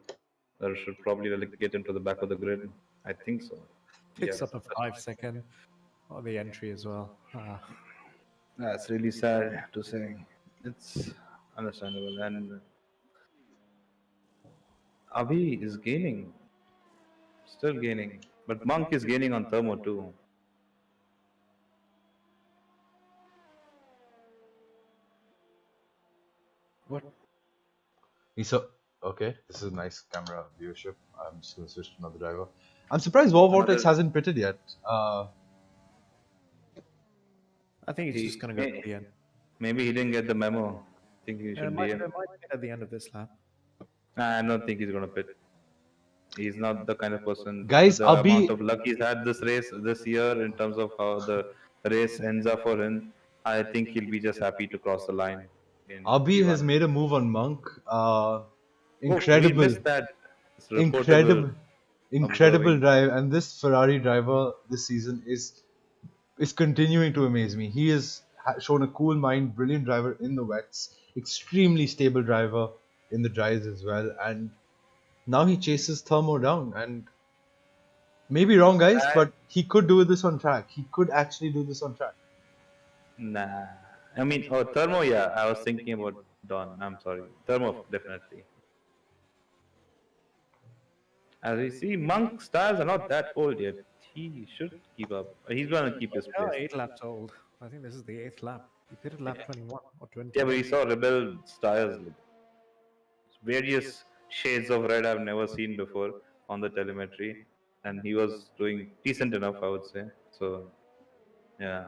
That should probably like get into the back of the grid. I think so. Picks Yeah. up a 5 second on the entry as well. That's really sad to say. It's understandable. And Abhi is gaining, still gaining. But Monk is gaining on Thermo too. What? He's so okay. This is nice camera viewership. I'm just gonna switch to another driver. I'm surprised War Vortex Another. hasn't pitted yet. I think he's just going to go to the end. Maybe he didn't get the memo. I think he should Might DM. be at the end of this lap. Nah, I don't think he's gonna pit. He's not the kind of person. Guys, The Abhi- amount of luck he's had this race this year in terms of how the race ends up for him, I think he'll be just happy to cross the line. In Abhi has P1. made a move on Monk. Oh, we Incredible, missed that. It's incredible, reportable incredible observing. drive. And this Ferrari driver this season is continuing to amaze me. He has shown a cool mind, brilliant driver in the wets, extremely stable driver in the dries as well. And now he chases Thermo down. And maybe wrong, guys, but he could do this on track. He could actually do this on track. Nah. I mean, oh, Thermo, yeah. I was thinking about Don. I'm sorry. Thermo, definitely. As we see, Monk's tires are not that old yet. He should keep up. He's going to keep his Oh, place. 8 laps old. I think this is the 8th lap. He pitted lap 21 or 20. Yeah, but we saw Rebel's tires. Like, various shades of red I've never seen before on the telemetry. And he was doing decent enough, I would say. So, yeah.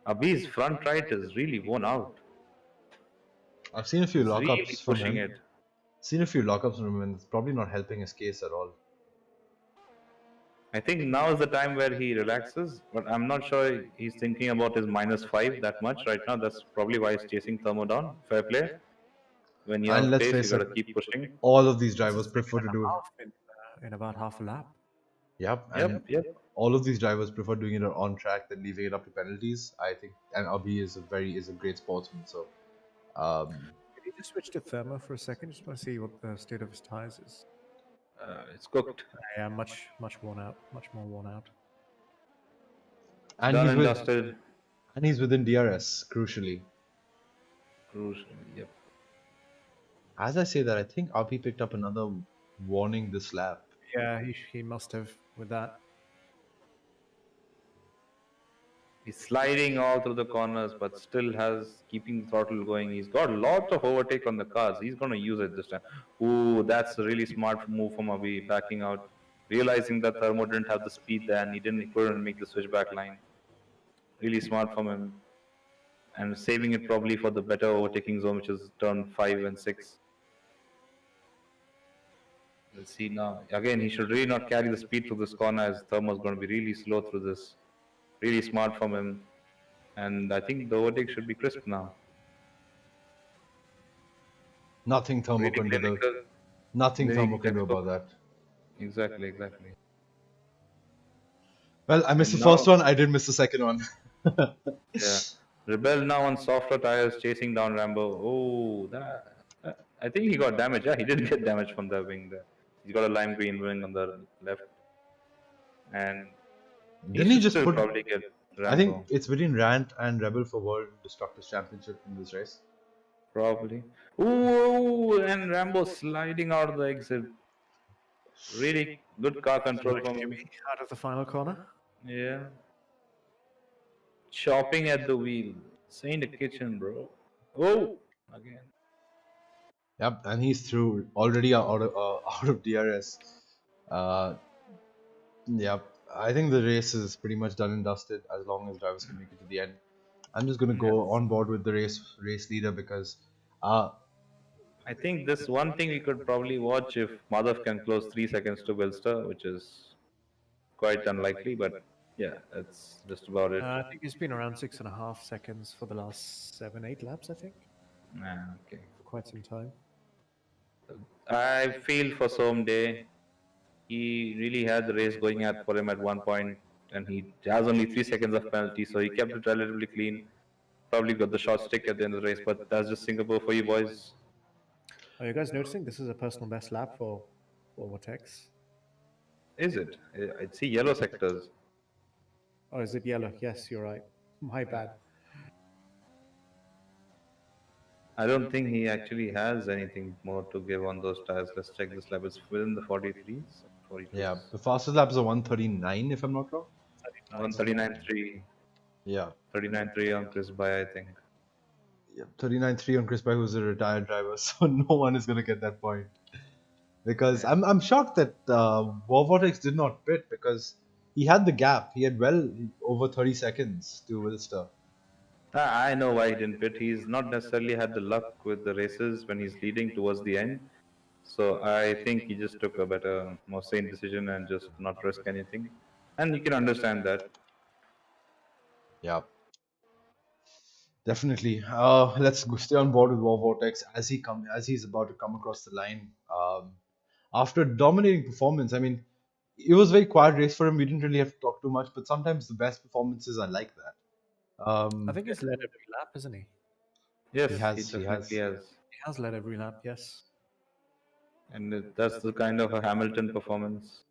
Abhi's front right is really worn out. I've seen a few He's lockups really from pushing him. it. Seen a few lockups from him, and it's probably not helping his case at all. I think now is the time where he relaxes, but I'm not sure he's thinking about his -5 that much right now. That's probably why he's chasing Thermo down. Fair play. When you And have let's pace, you face gotta it, keep pushing. all of these drivers prefer to do it. In about half a lap. Yep, Yep, and yep. all of these drivers prefer doing it on track than leaving it up to penalties. I think, and Abhi is a great sportsman. So, Can you just switch to Thermo for a second? Just want to see what the state of his tires is. It's cooked. Yeah, much worn out. Much more worn out. and Done he's and with, dusted. and he's within DRS, crucially. Crucial. Yep. As I say that, I think Abhi picked up another warning this lap. Yeah, he must have with that. He's sliding all through the corners, but still has keeping the throttle going. He's got lots of overtake on the cars. He's gonna use it this time. Ooh, that's a really smart move from Abhi, backing out, realizing that Thermo didn't have the speed there and he couldn't make the switchback line. Really smart from him, and saving it probably for the better overtaking zone, which is turn 5 and 6. Let's see now. Again, he should really not carry the speed through this corner, as Thermo's going to be really slow through this. Really smart from him. And I think the overtake should be crisp now. Nothing Thermo Really can do. clinical, Nothing very Thermo can do textbook. about that. Exactly, exactly. Well, I missed the And first now, one. I did miss the second one. yeah, Rebel now on softer tires chasing down Rambo. Oh, I think he got damage. Yeah, he did get damage from the wing there. He's got a lime green wing on the left, and he Didn't he should just still put? probably get I think Rambo. it's between Rant and Rebel for World Destructors Championship in this race. Probably. Ooh, and Rambo sliding out of the exit. Really good car control Like from him. Jimmy out of the final corner. Yeah. Chopping at the wheel. Say in the kitchen, bro. Oh, again. Yep, and he's through already out of DRS. Uh, yep, I think the race is pretty much done and dusted as long as drivers can make it to the end. I'm just gonna go on board with the race leader because uh, I think this one thing we could probably watch if Madhav can close 3 seconds to Wilster, which is quite unlikely, but yeah, that's just about it. I think it's been around 6.5 seconds for the last 7, 8 laps. I think Okay. for quite some time. I feel for Somday, he really had the race going at for him at one point, and he has only 3 seconds of penalty, so he kept it relatively clean. Probably got the short stick at the end of the race, but that's just Singapore for you boys. Are you guys noticing this is a personal best lap for Vortex? Is it? I see yellow sectors. Oh, is it yellow? Yes, you're right. My bad. I don't think he actually has anything more to give on those tires. Let's check this lap. It's within the 43s, 42s. yeah, the fastest lap is a 139 if I'm not wrong. 139.3. Yeah, 39.3 on Chris Bay, I think. yeah, 39.3 on Chris Bay, who's a retired driver, so no one is gonna get that point. Because I'm shocked that Vortex did not pit because he had the gap. He had well over 30 seconds to Wilster. I know why he didn't pit. He's not necessarily had the luck with the races when he's leading towards the end. So I think he just took a better, more sane decision and just not risk anything. And you can understand that. Yeah, definitely. Let's stay on board with Vortex as he's about to come across the line. After a dominating performance, I mean, it was a very quiet race for him. We didn't really have to talk too much, but sometimes the best performances are like that. I think he's led every lap, isn't he? Yes, He he has. definitely has. He has led every lap. Yes. And that's the kind of a Hamilton performance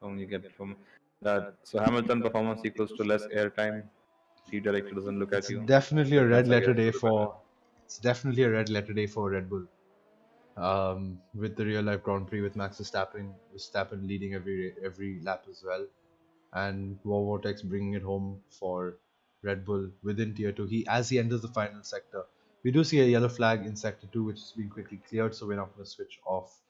you get from that. So Hamilton performance equals to less airtime. The director doesn't look at It's you. definitely a red That's, I letter guess, day for the better. for. It's definitely a red letter day for Red Bull. With the real life Grand Prix with Max Verstappen leading every lap as well, and Vortex bringing it home for Red Bull within Tier 2. He enters the final sector, we do see a yellow flag in Sector 2, which has been quickly cleared, so we're not going to switch off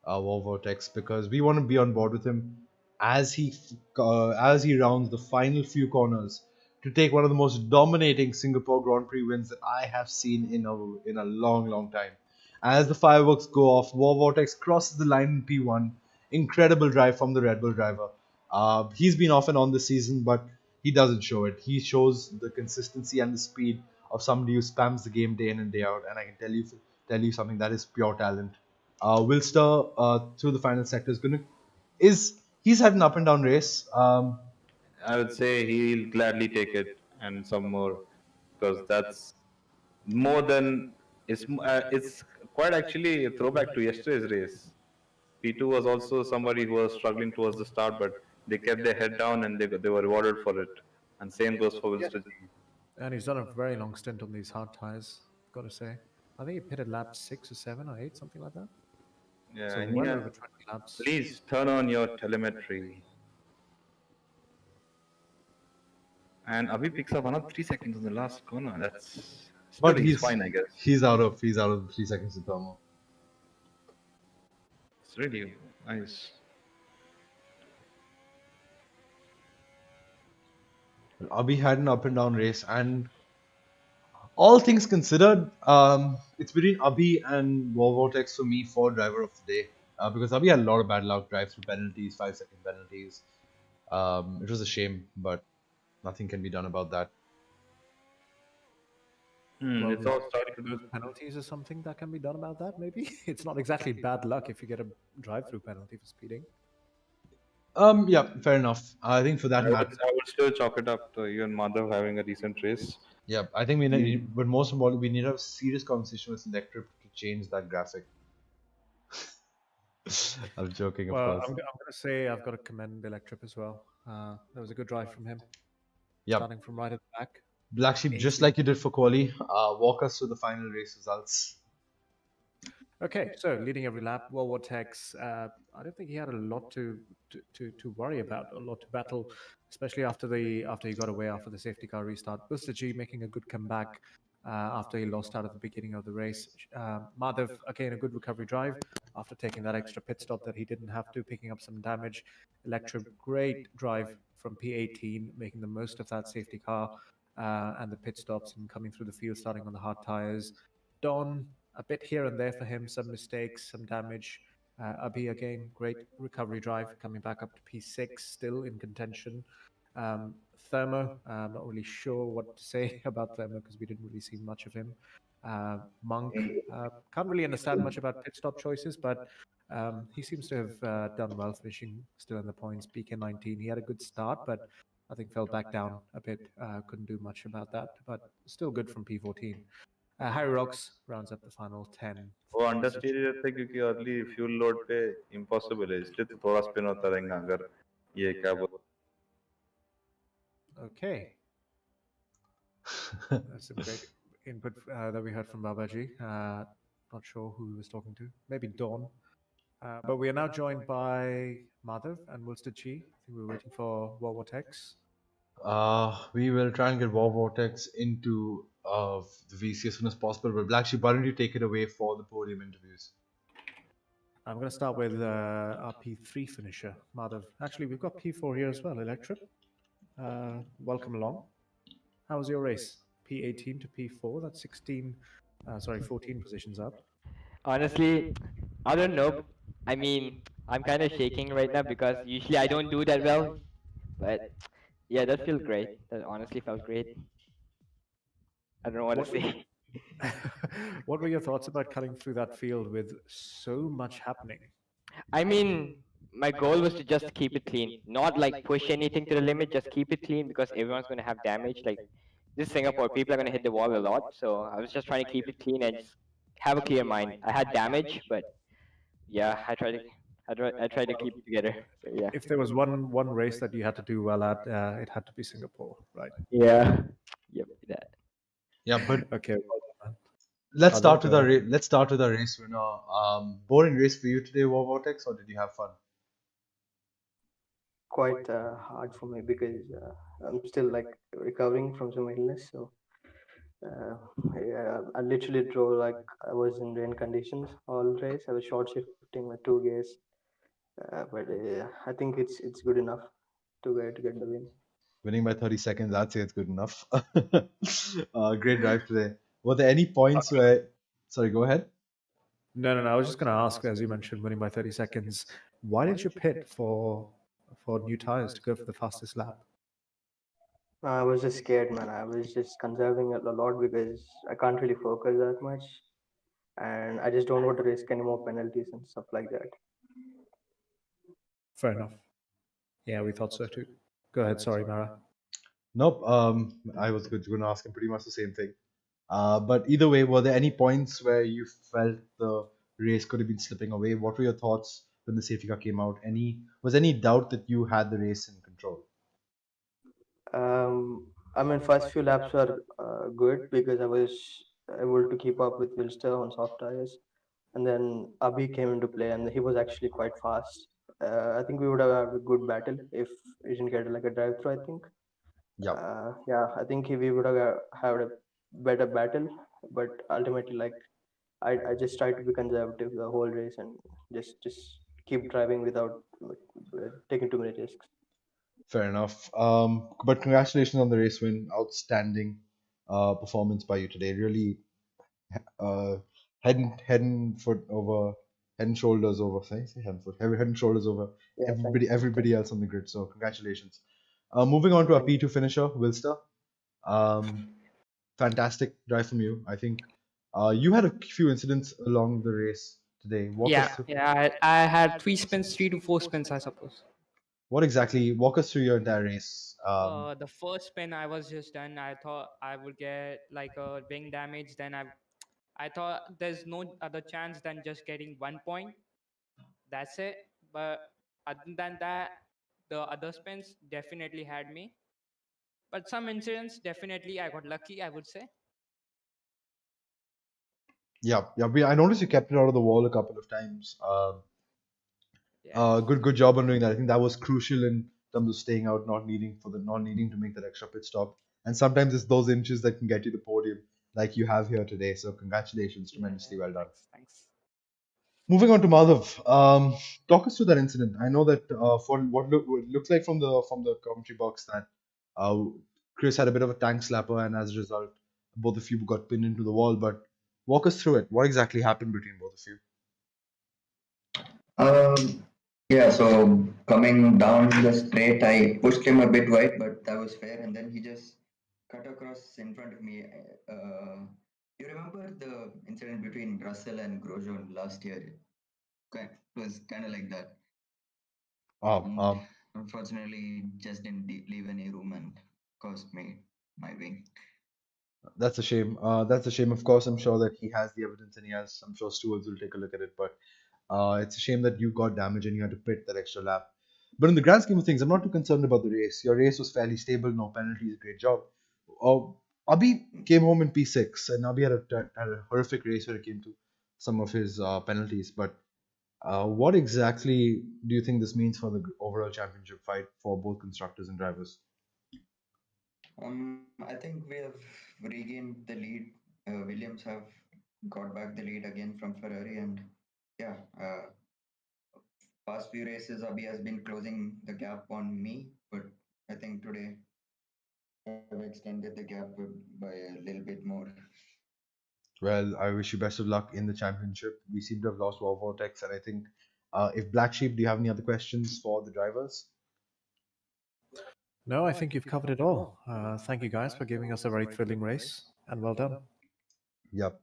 Vortex because we want to be on board with him as he rounds the final few corners to take one of the most dominating Singapore Grand Prix wins that I have seen in a long time. As the fireworks go off, Vortex crosses the line in P1. Incredible drive from the Red Bull driver. He's been off and on this season, but he doesn't show it. He shows the consistency and the speed of somebody who spams the game day in and day out. And I can tell you something, that is pure talent. Wilster through the final sector he's had an up and down race. I would say he'll gladly take it and some more because that's more than it's quite actually a throwback to yesterday's race. P2 was also somebody who was struggling towards the start, but they kept their head down and they were rewarded for it. And same goes for Wilster G. And he's done a very long stint on these hard tires. Got to say, I think he pitted lap 6 or 7 or 8, something like that. Yeah, So and well yeah, over 20 laps. please turn on your telemetry. And Abhi picks up another 3 seconds in the last corner. That's But he's fine, I guess. He's out of 3 seconds to thermal. It's really nice. Abhi had an up and down race, and all things considered, it's between Abhi and Vortex for me for driver of the day. Because Abhi had a lot of bad luck, drive through penalties, 5-second penalties. It was a shame, but Nothing can be done about that. Well, It's all maybe starting to do. those penalties is something that can be done about that. Maybe it's not exactly bad luck if you get a drive-through penalty for speeding. Yeah, fair enough. I think for that matter, I would still chalk it up to you and Madhav having a decent race. yeah, I think we need, but most importantly, we need to have a serious conversation with Electric to change that graphic. I'm joking, of Well, course. I'm going to say I've got to commend Electrip as well. That was a good drive from him, Yep. starting from right at the back. Black Sheep, just Acing. like you did for Quali, walk us through the final race results. Okay, so leading every lap, World War Tex. I don't think he had a lot to worry about, a lot to battle, especially after he got away after the safety car restart. Buster G making a good comeback after he lost out at the beginning of the race. Madhav again a good recovery drive after taking that extra pit stop that he didn't have to, picking up some damage. Electra great drive from P18, making the most of that safety car and the pit stops and coming through the field, starting on the hard tires. Don a bit here and there for him, some mistakes, some damage. Abhi again, great recovery drive, coming back up to P6, still in contention. Thermo, I'm not really sure what to say about Thermo because we didn't really see much of him. Monk, can't really understand much about pit stop choices, but he seems to have done well, finishing still in the points. PK19, he had a good start, but I think fell back down a bit. Couldn't do much about that, but still good from P14. Harry Rocks rounds up the final 10. वो अंडरस्टेड ही रहता है क्योंकि early fuel load पे impossible है इसलिए तो थोड़ा spin होता रहेगा अगर ये क्या बोल Okay. That's some great input that we heard from Babaji. Not sure who he was talking to. Maybe Dawn. But we are now joined by Madhav and Wolster Chi. I think we're waiting for Warwatex. We will try and get War Vortex into the VC as soon as possible. But Black Sheep, why don't you take it away for the podium interviews? I'm going to start with our P3 finisher, Madhav. Actually, we've got P4 here as well, Electric. Welcome along. How was your race? P18 to P4, that's 14 positions up. Honestly, I don't know. I mean, I'm kind of shaking right now because usually I don't do that well. But yeah, that feels great. That honestly felt great. I don't know what to say. What were your thoughts about cutting through that field with so much happening? I mean, my goal was to just keep it clean, not like push anything to the limit, just keep it clean because everyone's going to have damage. Like, this is Singapore, people are going to hit the wall a lot. So I was just trying to keep it clean and just have a clear mind. I had damage, but yeah, I tried to keep it together. So yeah. If there was one race that you had to do well at, it had to be Singapore, right? Yeah. Yep. That. Yeah, but Okay. Well done, man. let's Other, start with our let's start with our race winner. Boring race for you today, War Vortex, or did you have fun? Quite hard for me because I'm still like recovering from some illness. So uh, yeah, I literally drove like I was in rain conditions all race. I was short shifting with two gears, but I think it's good enough to get the win. Winning by 30 seconds, I'd say it's good enough. Great drive today. Were there any points where? Sorry, go ahead. No. I was just going to ask, as you mentioned, winning by 30 seconds. Why did you pit for new tires to go for the fastest lap? I was just scared, man. I was just conserving a lot because I can't really focus that much, and I just don't want to risk any more penalties and stuff like that. Fair enough. Yeah, we thought so too. Go ahead. Sorry, Mara. Nope. I was going to ask him pretty much the same thing. But either way, were there any points where you felt the race could have been slipping away? What were your thoughts when the safety car came out? Was any doubt that you had the race in control? I mean, first few laps were good because I was able to keep up with Wilster on soft tires, and then Abhi came into play, and he was actually quite fast. I think we would have had a good battle if we didn't get like a drive through. I think, Yeah. yeah, I think we would have had a better battle, but ultimately, like I just tried to be conservative the whole race and just keep driving without taking too many risks. Fair enough. But congratulations on the race win. Outstanding performance by you today. Really, uh, head and shoulders over. Say head and foot, head and shoulders over Yeah, thank you. everybody else on the grid. So congratulations. Moving on to our P2 finisher, Wilster. Um, Fantastic drive from you. I think you had a few incidents along the race today. Walk us Yeah, through yeah. I had three spins, 3 to 4 spins, I suppose. walk us through your entire race. The first spin I was just done. I thought I would get like a wing damage. Then I thought there's no other chance than just getting 1 point. That's it. But other than that, the other spins definitely had me. But some incidents, definitely I got lucky, I would say. Yeah, yeah. I noticed you kept it out of the wall a couple of times. Yeah. Good job on doing that. I think that was crucial in terms of staying out, not needing to make that extra pit stop. And sometimes it's those inches that can get you the podium, like you have here today. So congratulations, tremendously Yeah. well done. Thanks. Moving on to Madhav, talk us through that incident. I know that for what looks like from the commentary box that uh, Chris had a bit of a tank slapper, and as a result, both of you got pinned into the wall. But walk us through it. What exactly happened between both of you? Um, yeah, so coming down the straight, I pushed him a bit wide, but that was fair. And then he just cut across in front of me. You remember the incident between Russell and Grosjean last year? It was kind of like that. Um, And um, unfortunately, just didn't leave any room and cost me my wing. that's a shame. That's a shame. Of course, I'm sure that he has the evidence, and he has. I'm sure stewards will take a look at it. But it's a shame that you got damaged and you had to pit that extra lap. But in the grand scheme of things, I'm not too concerned about the race. Your race was fairly stable, no penalties, great job. Uh, Abhi came home in P6, and Abhi had a horrific race when it came to some of his penalties. But what exactly do you think this means for the overall championship fight for both constructors and drivers? I think we have regained the lead. Williams have got back the lead again from Ferrari, and yeah, past few races, Abhi has been closing the gap on me, but I think today I've extended the gap by a little bit more. Well, I wish you best of luck in the championship. We seem to have lost War Vortex, and I think if Black Sheep, do you have any other questions for the drivers? No, I think you've covered it all. Thank you guys for giving us a very thrilling race, and well done. Yep.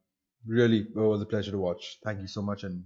Really, it was a pleasure to watch. Thank you so much, and